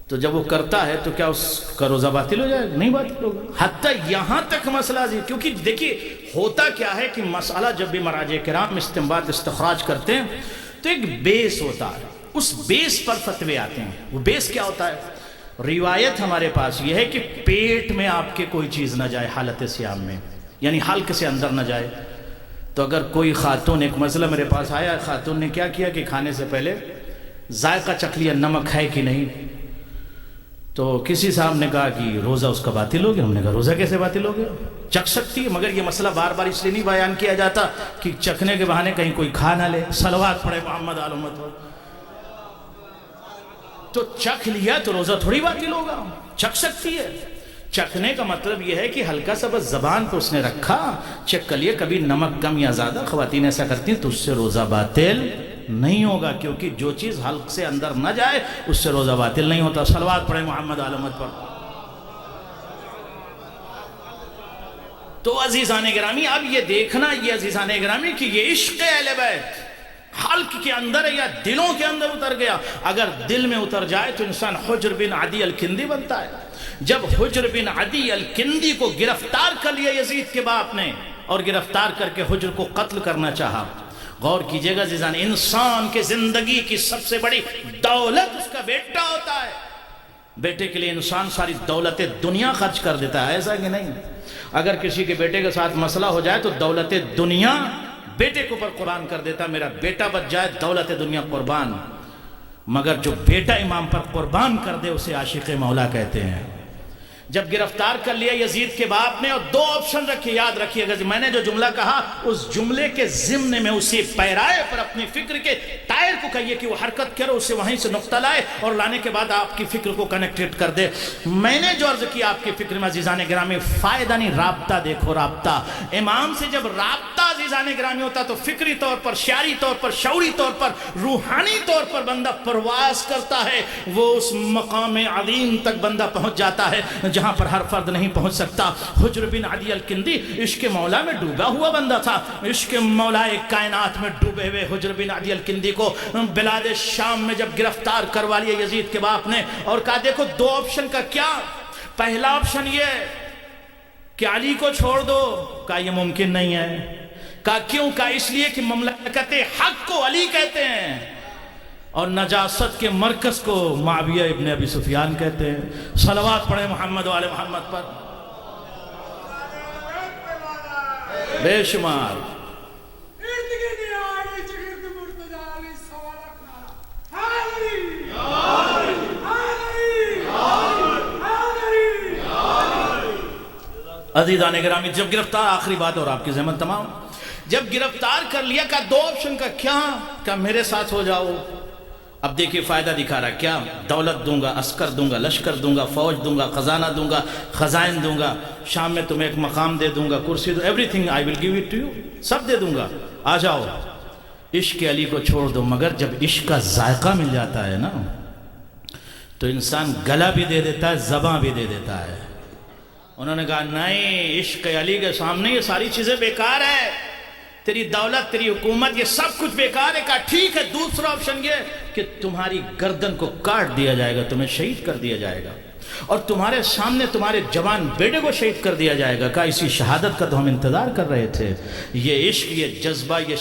Speaker 5: تو جب وہ کرتا ہے تو کیا اس کا روزہ باطل ہو جائے گا؟ نہیں باطل ہوگا. حتیٰ یہاں تک مسئلہ جی، کیونکہ دیکھیے ہوتا کیا ہے کہ مسئلہ جب بھی مراجع کرام استنباط استخراج کرتے ہیں تو ایک بیس ہوتا ہے، اس بیس پر فتوے آتے ہیں. وہ بیس کیا ہوتا ہے؟ روایت ہمارے پاس یہ ہے کہ پیٹ میں آپ کے کوئی چیز نہ جائے حالت صیام میں، یعنی حلق سے اندر نہ جائے. تو اگر کوئی خاتون، ایک مسئلہ میرے پاس آیا، خاتون نے کیا کیا کہ کھانے سے پہلے ذائقہ چکھ لیا، نمک ہے کہ نہیں. تو کسی صاحب نے کہا کہ روزہ اس کا باطل ہو گیا. ہم نے کہا روزہ کیسے باطل ہو گیا؟ چکھ سکتی ہے، مگر یہ مسئلہ بار بار اس لیے نہیں بیان کیا جاتا کہ چکھنے کے بہانے کہیں کوئی کھا نہ لے. صلوات پڑھے محمد آل محمد. تو چکھ لیا تو روزہ تھوڑی باطل ہوگا، چکھ سکتی ہے. چکھنے کا مطلب یہ ہے کہ ہلکا سا بس زبان پہ اس نے رکھا، چیک کر لیے، کبھی نمک کم یا زیادہ خواتین ایسا کرتی ہیں تو اس سے روزہ باطل نہیں ہوگا، کیونکہ جو چیز حلق سے اندر نہ جائے اس سے روزہ باطل نہیں ہوتا. صلوات پڑھیں محمد آل محمد پر. تو عزیزان گرامی اب یہ دیکھنا یہ عزیزان گرامی کہ یہ عشق اہل بیت حلق کے اندر ہے یا دلوں کے اندر اتر گیا. اگر دل میں اتر جائے تو انسان حجر بن عدی الکندی بنتا ہے. جب حجر بن عدی الکندی کو گرفتار کر لیا یزید کے باپ نے اور گرفتار کر کے حجر کو قتل کرنا چاہا. غور کیجئے گا عزیزان، انسان کے زندگی کی سب سے بڑی دولت اس کا بیٹا ہوتا ہے. بیٹے کے لیے انسان ساری دولت دنیا خرچ کر دیتا ہے، ایسا کہ نہیں؟ اگر کسی کے بیٹے کے ساتھ مسئلہ ہو جائے تو دولت دنیا بیٹے کے اوپر قربان کر دیتا، میرا بیٹا بچ جائے دولت دنیا قربان. مگر جو بیٹا امام پر قربان کر دے اسے عاشق مولا کہتے ہیں. جب گرفتار کر لیا یزید کے باپ نے اور 2 آپشن رکھے، یاد رکھیے گا میں نے جو جملہ کہا اس جملے کے ضمن میں اسی پیرائے پر اپنی فکر کے ٹائر کو کہیے کہ وہ حرکت کرو، اسے وہیں سے نقطہ لائے اور لانے کے بعد آپ کی فکر کو کنیکٹڈ کر دے. میں نے جو عرض کیا آپ کی فکر میں عزیزان گرامی، فائدہ نہیں، رابطہ دیکھو. رابطہ امام سے جب رابطہ عزیزان گرامی ہوتا تو فکری طور پر، شعری طور پر، شعوری طور پر، روحانی طور پر بندہ پرواز کرتا ہے. وہ اس مقام عظیم تک بندہ پہنچ جاتا ہے جہاں پر ہر فرد نہیں پہنچ سکتا. حجر بن عدی الکندی عشق مولا میں ڈوبا ہوا بندہ تھا. عشق مولا کائنات میں ڈوبے ہوئے حجر بن عدی الکندی کو بلاد شام میں جب گرفتار کروا لیا یزید کے باپ نے اور کہا دیکھو 2 آپشن کا کیا. پہلا آپشن یہ کہ علی کو چھوڑ دو. کہا یہ ممکن نہیں ہے. کہا کیوں؟ کہا اس لیے کہ مملکت حق کو علی کہتے ہیں اور نجاست کے مرکز کو معاویہ ابن ابی سفیان کہتے ہیں. صلوات پڑھیں محمد و آل محمد پر. بے شمار عزیزان گرامی جب گرفتار، آخری بات اور آپ کی زحمت تمام، جب گرفتار کر لیا کہا دو آپشن کا کیا، کہا میرے ساتھ ہو جاؤ. اب دیکھیے فائدہ دکھا رہا کیا، دولت دوں گا، عسکر دوں گا، لشکر دوں گا، فوج دوں گا، خزانہ دوں گا، خزائن دوں گا، شام میں تمہیں ایک مقام دے دوں گا، کرسی دوں، everything I will give it to you, سب دے دوں گا، آ جاؤ. عشق علی کو چھوڑ دو. مگر جب عشق کا ذائقہ مل جاتا ہے نا تو انسان گلا بھی دے دیتا ہے، زباں بھی دے دیتا ہے. انہوں نے کہا نہیں، عشق علی کے سامنے یہ ساری چیزیں بیکار ہے، تیری دولت، تیری حکومت، یہ سب کچھ بیکار ہے. کہا ٹھیک ہے، دوسرا آپشن یہ کہ تمہاری گردن کو کاٹ دیا جائے گا، تمہیں شہید کر دیا جائے گا، اور تمہارے سامنے تمہارے جوان بیٹے کو شہید کر دیا جائے گا. کہا اسی شہادت کا تو ہم انتظار کر رہے تھے. یہ عشق، یہ جذبہ، یہ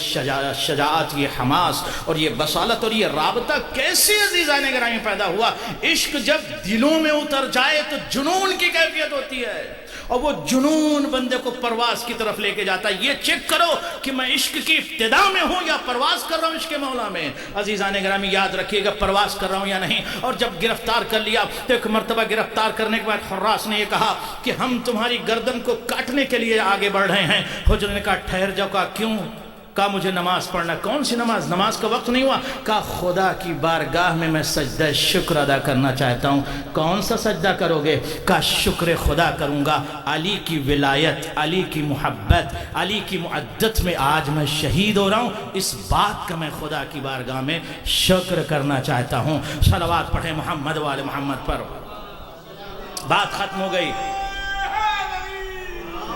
Speaker 5: شجاعت، یہ حماس اور یہ بصالت اور یہ رابطہ کیسے عزیزان گرامی پیدا ہوا؟ عشق جب دلوں میں اتر جائے تو جنون کی کیفیت ہوتی ہے، اور وہ جنون بندے کو پرواز کی طرف لے کے جاتا ہے. یہ چیک کرو کہ میں عشق کی ابتدا میں ہوں یا پرواز کر رہا ہوں عشق مولا میں. عزیزان گرامی یاد رکھیے گا پرواز کر رہا ہوں یا نہیں. اور جب گرفتار کر لیا تو ایک مرتبہ گرفتار کرنے کے بعد حراس نے یہ کہا کہ ہم تمہاری گردن کو کاٹنے کے لیے آگے بڑھ رہے ہیں. حجر نے کہا ٹھہر جاؤ. کہا کیوں؟ کہا مجھے نماز پڑھنا. کون سی نماز؟ نماز کا وقت نہیں ہوا. کہا خدا کی بارگاہ میں سجدہ شکر ادا کرنا چاہتا ہوں. کون سا سجدہ کرو گے؟ کہا شکر خدا کروں گا، علی کی ولایت، علی کی محبت، علی کی معدت میں آج میں شہید ہو رہا ہوں، اس بات کا میں خدا کی بارگاہ میں شکر کرنا چاہتا ہوں. صلوات پڑھیں محمد والے محمد پر. بات ختم ہو گئی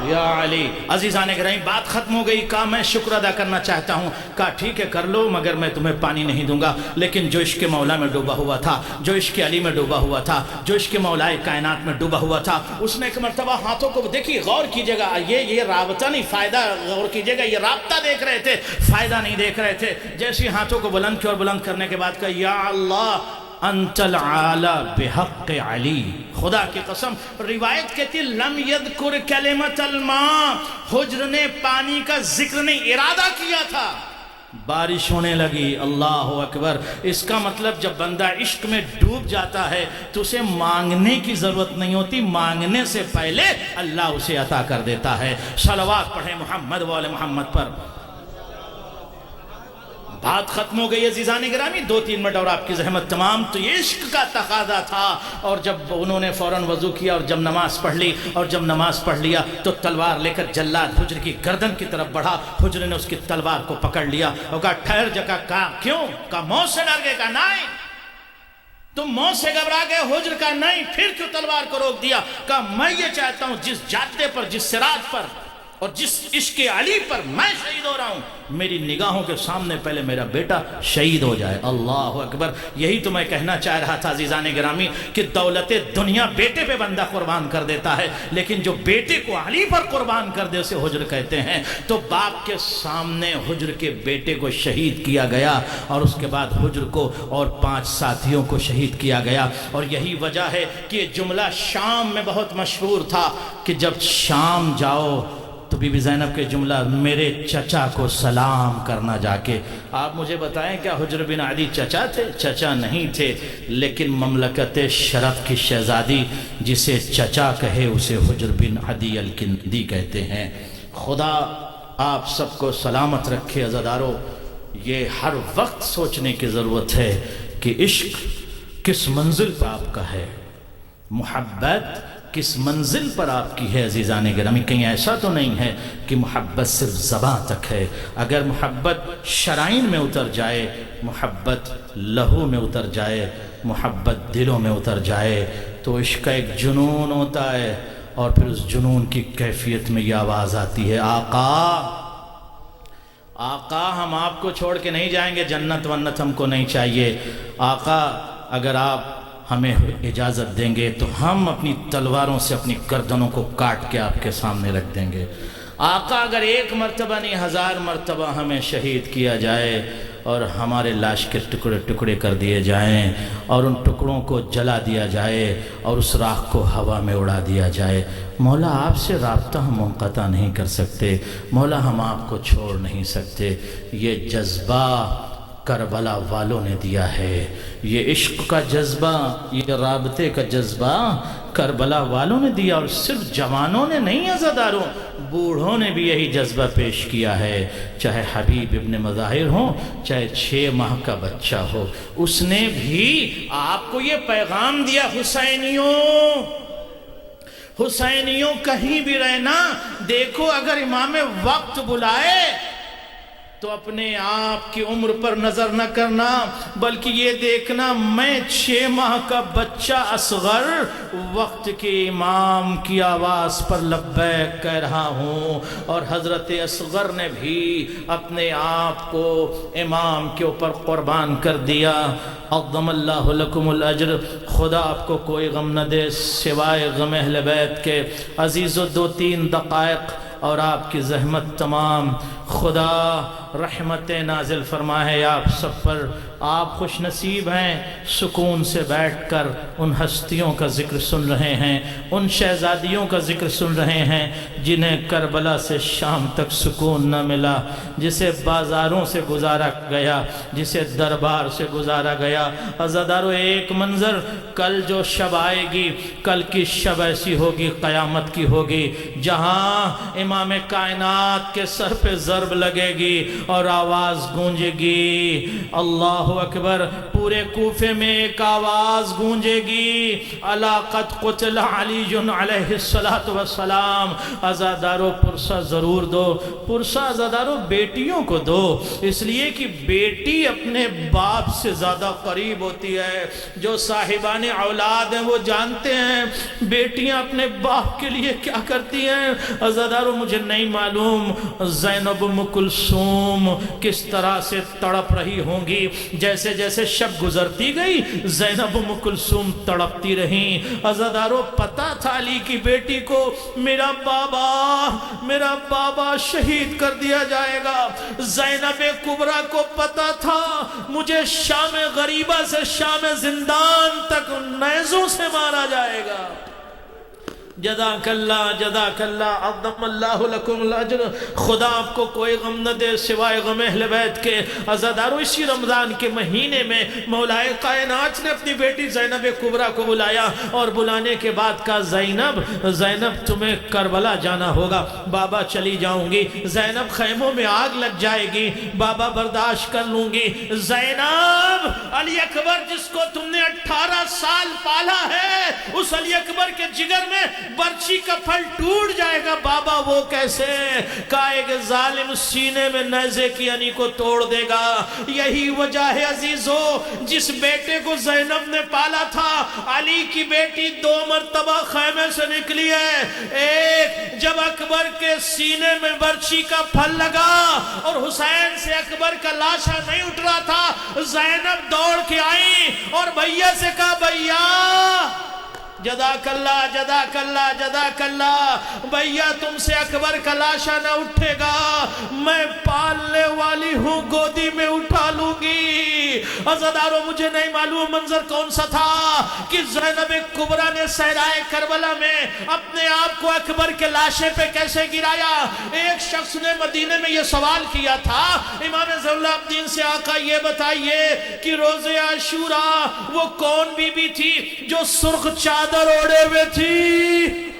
Speaker 5: یا علی. عزیزان گرامی بات ختم ہو گئی. کہا میں شکر ادا کرنا چاہتا ہوں. کہا ٹھیک ہے کر لو، مگر میں تمہیں پانی نہیں دوں گا. لیکن جو عشق مولا میں ڈوبا ہوا تھا، جو عشق علی میں ڈوبا ہوا تھا، جو عشق مولا کائنات میں ڈوبا ہوا تھا، اس نے ایک مرتبہ ہاتھوں کو دیکھیے، غور کیجئے گا، یہ رابطہ نہیں، فائدہ غور کیجئے گا. یہ رابطہ دیکھ رہے تھے، فائدہ نہیں دیکھ رہے تھے. جیسے ہاتھوں کو بلند کیا اور بلند کرنے کے بعد کہا یا اللہ انت العالی بحق علی. خدا کی قسم، روایت کہتی لم یذکر کلمۃ الماء، حجر نے پانی کا ذکر نہیں، ارادہ کیا تھا. بارش ہونے لگی. اللہ اکبر. اس کا مطلب جب بندہ عشق میں ڈوب جاتا ہے تو اسے مانگنے کی ضرورت نہیں ہوتی، مانگنے سے پہلے اللہ اسے عطا کر دیتا ہے. صلوات پڑھیں محمد والے محمد پر. بات ختم ہو گئی عزیزان گرامی. 2-3 منٹ اور آپ کی زحمت تمام. تو یہ عشق کا تقاضا تھا. اور جب انہوں نے فوراً وضو کیا اور جب نماز پڑھ لی، اور جب نماز پڑھ لیا تو تلوار لے کر جلاد حجر کی گردن کی طرف بڑھا. حجر نے اس کی تلوار کو پکڑ لیا اور کہا ٹھہر جا. کہا کیوں؟ کہا موت سے ڈر گئے. کہا نہیں، تم موت سے گھبرا گئے. حجر کا نہیں، پھر کیوں تلوار کو روک دیا؟ کہا میں یہ چاہتا ہوں جس جاتے پر، جس صراط پر اور جس عشق علی پر میں شہید ہو رہا ہوں، میری نگاہوں کے سامنے پہلے میرا بیٹا شہید ہو جائے. اللہ اکبر. یہی تو میں کہنا چاہ رہا تھا عزیزان گرامی کہ دولت دنیا بیٹے پہ بندہ قربان کر دیتا ہے، لیکن جو بیٹے کو علی پر قربان کر دے اسے حجر کہتے ہیں. تو باپ کے سامنے حجر کے بیٹے کو شہید کیا گیا، اور اس کے بعد حجر کو اور 5 ساتھیوں کو شہید کیا گیا. اور یہی وجہ ہے کہ یہ جملہ شام میں بہت مشہور تھا کہ جب شام جاؤ تو بی بی زینب کے جملہ میرے چچا کو سلام کرنا جا کے. آپ مجھے بتائیں کیا حجر بن علی چچا تھے؟ چچا نہیں تھے، لیکن مملکت شرف کی شہزادی جسے چچا کہے اسے حجر بن عدی الکندی کہتے ہیں. خدا آپ سب کو سلامت رکھے. عزادارو، یہ ہر وقت سوچنے کی ضرورت ہے کہ عشق کس منزل پر آپ کا ہے، محبت کس منزل پر آپ کی ہے. عزیزان گرامی کہیں ایسا تو نہیں ہے کہ محبت صرف زبان تک ہے. اگر محبت شرائن میں اتر جائے، محبت لہو میں اتر جائے، محبت دلوں میں اتر جائے تو عشق کا ایک جنون ہوتا ہے. اور پھر اس جنون کی کیفیت میں یہ آواز آتی ہے آقا، آقا ہم آپ کو چھوڑ کے نہیں جائیں گے، جنت ونت ہم کو نہیں چاہیے. آقا اگر آپ ہمیں اجازت دیں گے تو ہم اپنی تلواروں سے اپنی گردنوں کو کاٹ کے آپ کے سامنے رکھ دیں گے. آقا اگر 1 مرتبہ نہیں 1000 مرتبہ ہمیں شہید کیا جائے اور ہمارے لاش کے ٹکڑے ٹکڑے کر دیے جائیں اور ان ٹکڑوں کو جلا دیا جائے اور اس راکھ کو ہوا میں اڑا دیا جائے، مولا آپ سے رابطہ ہم منقطع نہیں کر سکتے، مولا ہم آپ کو چھوڑ نہیں سکتے. یہ جذبہ کربلا والوں نے دیا ہے۔ یہ عشق کا جذبہ، یہ رابطے کا جذبہ کربلا والوں نے دیا، اور صرف جوانوں نے نہیں، عزاداروں بوڑھوں نے بھی یہی جذبہ پیش کیا ہے۔ چاہے حبیب ابن مظاہر ہو، چاہے 6 ماہ کا بچہ ہو، اس نے بھی آپ کو یہ پیغام دیا، حسینیوں کہیں بھی رہنا، دیکھو اگر امام وقت بلائے تو اپنے آپ کی عمر پر نظر نہ کرنا، بلکہ یہ دیکھنا میں 6 ماہ کا بچہ اصغر وقت کے امام کی آواز پر لبیک کہہ رہا ہوں۔ اور حضرت اصغر نے بھی اپنے آپ کو امام کے اوپر قربان کر دیا۔ عظم اللہ لکم الاجر۔ خدا آپ کو کوئی غم نہ دے سوائے غم اہل بیت کے۔ عزیزو 2-3 دقائق اور آپ کی زحمت تمام، خدا رحمت نازل فرمائے آپ سب پر۔ آپ خوش نصیب ہیں، سکون سے بیٹھ کر ان ہستیوں کا ذکر سن رہے ہیں، ان شہزادیوں کا ذکر سن رہے ہیں جنہیں کربلا سے شام تک سکون نہ ملا، جسے بازاروں سے گزارا گیا، جسے دربار سے گزارا گیا۔ عزادارو ایک منظر، کل جو شب آئے گی، کل کی شب ایسی ہوگی، قیامت کی ہوگی، جہاں امام کائنات کے سر پہ ضرب لگے گی اور آواز گونجے گی، اللہ اکبر۔ پورے کوفے میں ایک آواز گونجے گی، الا قد قتل علی علیہ السلام۔ عزادارو پرسہ ضرور دو، پرسہ عزادارو بیٹیوں کو دو، اس لیے کہ بیٹی اپنے باپ سے زیادہ قریب ہوتی ہے۔ جو صاحبان اولاد ہیں وہ جانتے ہیں بیٹیاں اپنے باپ کے لیے کیا کرتی ہیں۔ عزادارو مجھے نہیں معلوم زینب ام کلثوم کس طرح سے تڑپ رہی ہوں گی، جیسے جیسے شب گزرتی گئی زینب ام کلثوم تڑپتی رہیں۔ عزادارو پتہ تھا علی کی بیٹی کو میرا بابا شہید کر دیا جائے گا، زینب کبریٰ کو پتہ تھا مجھے شام غریبہ سے شام زندان تک نیزوں سے مارا جائے گا۔ جزاک اللہ، جزاک اللہ، عظم اللہ لکم الاجر۔ خدا آپ کو کوئی غم نہ دے سوائے غم اہل بیت کے۔ عزادارو اسی رمضان کے مہینے میں مولا کائنات نے اپنی بیٹی زینب کبریٰ کو بلایا، اور بلانے کے بعد کہا زینب تمہیں کربلا جانا ہوگا۔ بابا چلی جاؤں گی، زینب خیموں میں آگ لگ جائے گی، بابا برداشت کر لوں گی۔ زینب، علی اکبر جس کو تم نے 18 سال پالا ہے، اس علی اکبر کے جگر میں برچی کا پھل ٹوٹ جائے گا، بابا وہ کیسے؟ کہا ایک ظالم سینے میں نیزے کی انی کو توڑ دے گا۔ یہی وجہ ہے عزیزو، جس بیٹے کو زینب نے پالا تھا، علی کی بیٹی 2 مرتبہ خیمے سے نکلی ہے۔ ایک جب اکبر کے سینے میں برچی کا پھل لگا اور حسین سے اکبر کا لاشا نہیں اٹھ رہا تھا، زینب دوڑ کے آئی اور بھیا سے کہا بھیا جزاک اللہ، جزاک اللہ، جزاک اللہ، بھیا تم سے اکبر کا لاشا نہ اٹھے گا، میں پالنے والی ہوں، گودی میں اٹھا لوں گی۔ عزادارو مجھے نہیں معلوم منظر کون سا تھا کہ زینب کبریٰ نے صحرائے کربلا میں اپنے آپ کو اکبر کے لاشے پہ کیسے گرایا۔ ایک شخص نے مدینے میں یہ سوال کیا تھا امام ضیاء الدین سے، آقا یہ بتائیے کہ روز عاشوراء وہ کون بی بی تھی جو سرخ چادر اوڑے ہوئے تھی؟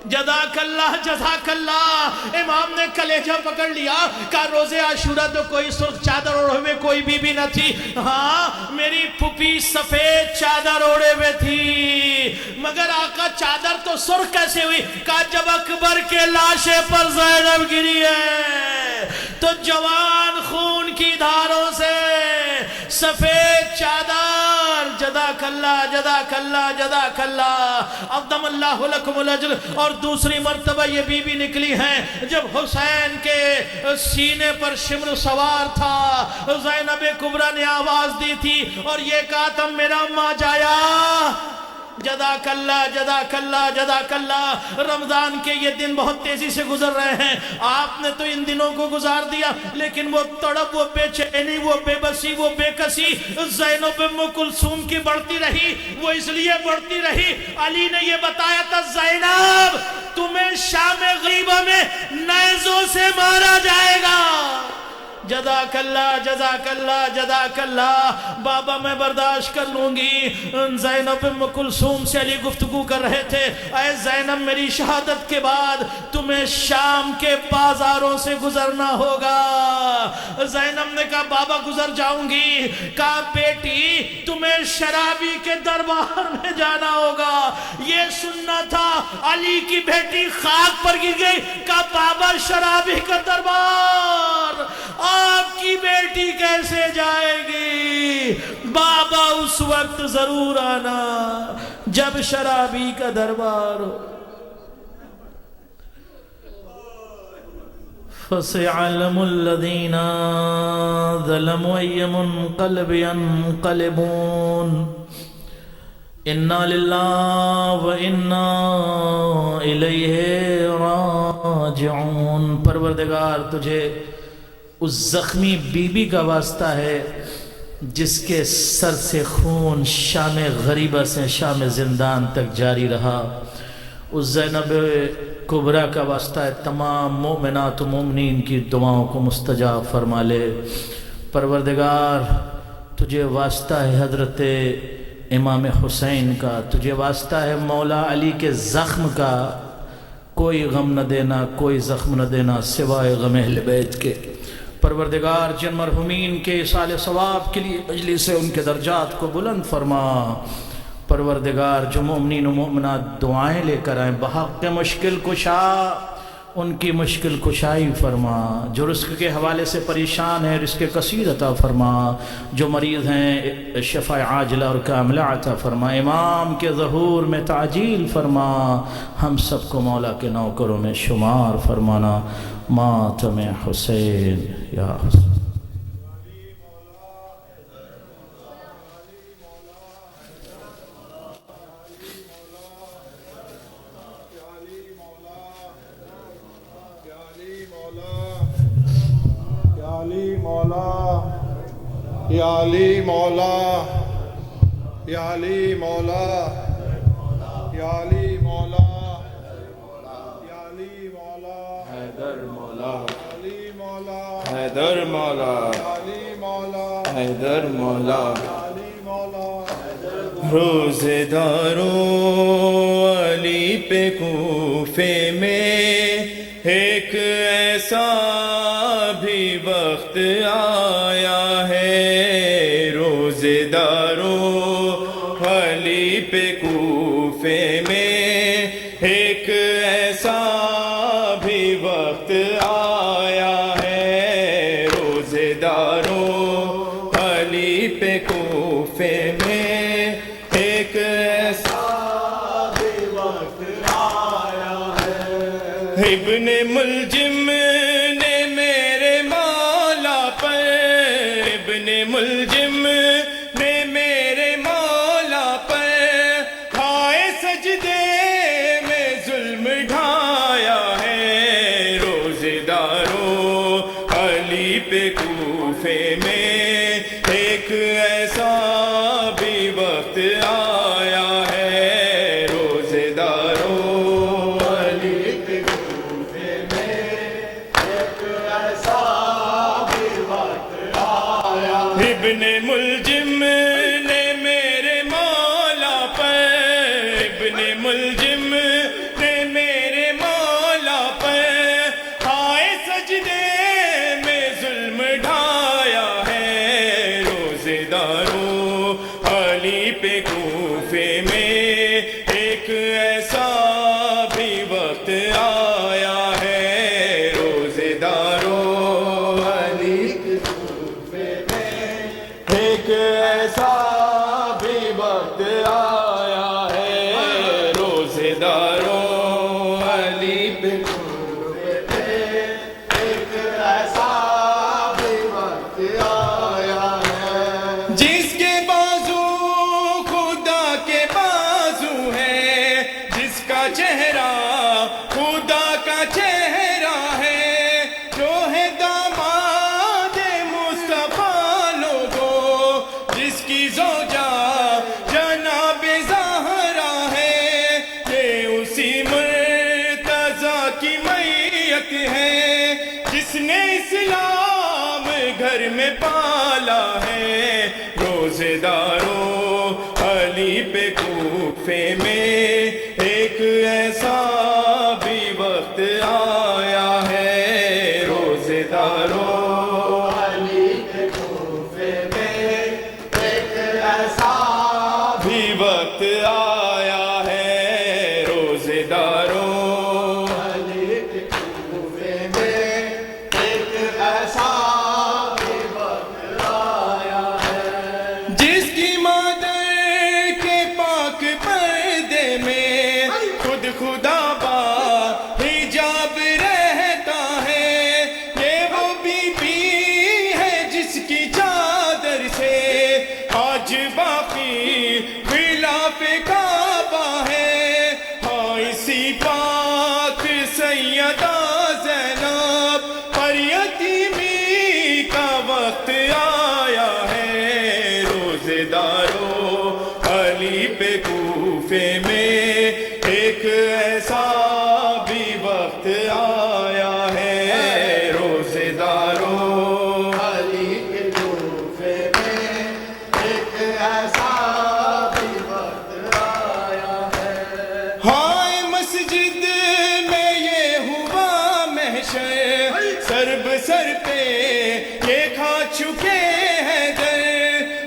Speaker 5: جزاک اللہ، جزاک اللہ۔ امام نے کلیجہ پکڑ لیا، کہا روز عاشوراء تو کوئی سرخ چادر اوڑے ہوئے کوئی بی بی نہ تھی، ہاں میری پھوپھی سفید چادر اوڑے ہوئے تھی، مگر آقا چادر تو سرخ کیسے ہوئی؟ کہا جب اکبر کے لاشے پر زینب گری ہے تو جوان خون کی دھاروں سے سفید چادر، جزاک اللہ، جزاک اللہ، جزاک اللہ، عظم اللہ لکم الاجر۔ اور دوسری مرتبہ یہ بی بی نکلی ہیں جب حسین کے سینے پر شمر سوار تھا، زینب کبریٰ نے آواز دی تھی اور یہ کہا تھا میرا ماں جایا۔ جزاک اللہ، جزاک اللہ، جزاک اللہ۔ رمضان کے یہ دن بہت تیزی سے گزر رہے ہیں، آپ نے تو ان دنوں کو گزار دیا، لیکن وہ تڑپ، وہ بے چینی، وہ بے بسی، وہ بے کسی زینب ام کلثوم کی بڑھتی رہی۔ وہ اس لیے بڑھتی رہی، علی نے یہ بتایا تھا زینب تمہیں شام غریبہ میں نیزوں سے مارا جائے گا۔ جزاک اللہ جزاک اللہ جزاک اللہ۔ بابا میں برداشت کر لوں گی۔ زینب ام کلثوم سے علی گفتگو کر رہے تھے، اے زینب میری شہادت کے بعد تمہیں شام کے بازاروں سے گزرنا ہوگا۔ زینب نے کہا بابا گزر جاؤں گی۔ کہا بیٹی تمہیں شرابی کے دربار میں جانا ہوگا۔ یہ سننا تھا، علی کی بیٹی خاک پر گر گئی۔ کہا بابا شرابی کا دربار آپ کی بیٹی کیسے جائے گی؟ بابا اس وقت ضرور آنا جب شرابی کا دربار ہو۔ فَسَيَعْلَمُ الَّذِينَ ظَلَمُوا أَيَّ مُنقَلَبٍ يَنقَلِبُونَ اِنَّا لِلَّهِ وَإِنَّا إِلَيْهِ راجعون۔ پروردگار تجھے اس زخمی بی بی کا واسطہ ہے جس کے سر سے خون شام غریبہ سے شام زندان تک جاری رہا۔ اس زینب کبریٰ کا واسطہ ہے، تمام مومنات و مومنین کی دعاؤں کو مستجاب فرما لے۔ پروردگار تجھے واسطہ ہے حضرت امام حسین کا، تجھے واسطہ ہے مولا علی کے زخم کا، کوئی غم نہ دینا، کوئی زخم نہ دینا سوائے غم اہل بیت کے۔ پروردگار جن مرحومین کے ایصال ثواب کے لیے مجلس سے ان کے درجات کو بلند فرما۔ پروردگار جو مومنین و مومنات دعائیں لے کر آئیں بحق مشکل کشا، ان کی مشکل کشائی فرما۔ جو رزق کے حوالے سے پریشان ہیں رزق کثیر عطا فرما۔ جو مریض ہیں شفا عاجلہ اور کاملہ عطا فرما۔ امام کے ظہور میں تعجیل فرما۔ ہم سب کو مولا کے نوکروں میں شمار فرمانا۔ ماتم حسین یا حسین۔
Speaker 6: یا علی مولا، یا علی مولا، یا علی مولا، یا علی مولا،
Speaker 4: حیدر مولا،
Speaker 6: علی مولا،
Speaker 4: حیدر مولا،
Speaker 6: علی مولا،
Speaker 4: حیدر مولا۔
Speaker 6: علی مولا۔
Speaker 4: روزے داروں علی پہ کوفے میں ایک ایسا بھی وقت آیا ہے، روزے داروں علی پہ کوفے میں ایک ایسا بھی وقت آیا ہے، روزے داروں علی پہ کوفے میں ایک ایسا بھی وقت آیا ہے۔ ابن ملجم نے میرے مولا پر، ابن ملجم نے میرے مولا پر کھائے سجدے میں ظلم ڈھایا ہے، روزے داروں علی پہ کوفے میں ایک ایسا بھی وقت آیا ہے، روزے داروں علی پہ کوفے میں ایک ایسا بھی وقت آیا ہے۔ ابن ملجم نے میرے مولا پر، ابن ملجم نے میرے مولا پر آئے سجدے میں ظلم ڈھایا ہے، روزے داروں علی پہ کوفے میں ایک ایسا بھی وقت آیا ہے، روزے داروں علی پہ کوفے میں ایک ایسا بھی وقت آیا ہے، روزے داروں علی پہ کوفے میں ایک ایسا بھی وقت آیا ہے۔ جس کے بازو خدا کے بازو ہے، جس کا چہرہ خدا کا چہرہ ہے، جو گھر میں پالا ہے روزے داروں علی پہ کوفے میں ایک ایسا بھی وقت آیا ہے روزے داروں علی پہ کوفے میں ایک ایسا بھی وقت آیا ہے روزے داروں علی پہ کوفے میں ایک ایسا بھی وقت آیا ہے جس کی مادر کے پاک پردے میں خود خدا با حجاب رہتا ہے یہ وہ بی بی ہے جس کی چادر سے آج باقی غلاف کعبہ ہے ہاں اسی پاک سیدہ زینب پر یتیمی کا وقت آیا ہے روزے داروں علی پہ کوفے میں ایک ایسا بھی وقت آیا ہے روزے داروں علی پہ کوفے میں ایک ایسا بھی وقت آیا ہے ہائے مسجد میں یہ ہوا محشر سر بسر پہ یہ کھا چکے ہیں در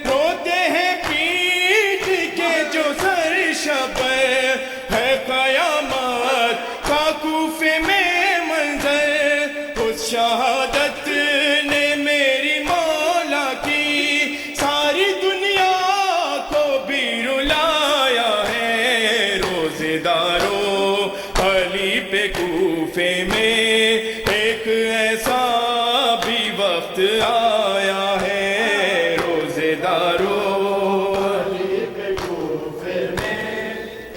Speaker 4: روتے ہیں پیٹ کے جو سر شبر ہے قیامت کا کوفے میں منظر اس شہادت نے میری مولا کی ساری دنیا کو بھی رلایا ہے روزے داروں علی پہ کوفے میں ایک ایسا بھی وقت آیا ہے روزے داروں علی پہ کوفے میں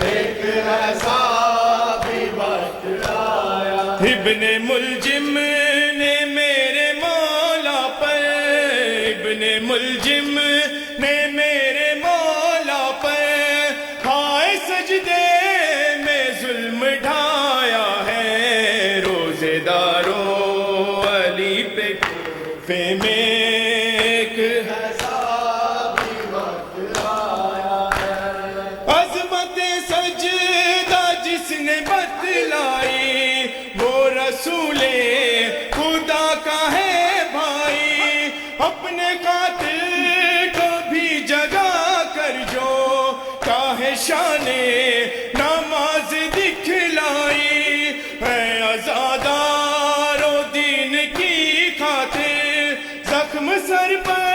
Speaker 4: ایک ایسا بھی وقت آیا ابن ملجم نے میرے مولا پر ابن ملجم نے میرے مولا پر ہائے سجدے میں ظلم ڈھایا ہے روزے داروں علی پہ کوفے میں ایک ایسا بھی وقت آیا ہے عظمت سجدہ جس نے بتلائی وہ رسول خدا کا ہے بھائی اپنے قاتل کو بھی جگا کر جو کاہے شان نماز دکھلائی ہے عزادارو دین کی خاطر زخم سر پر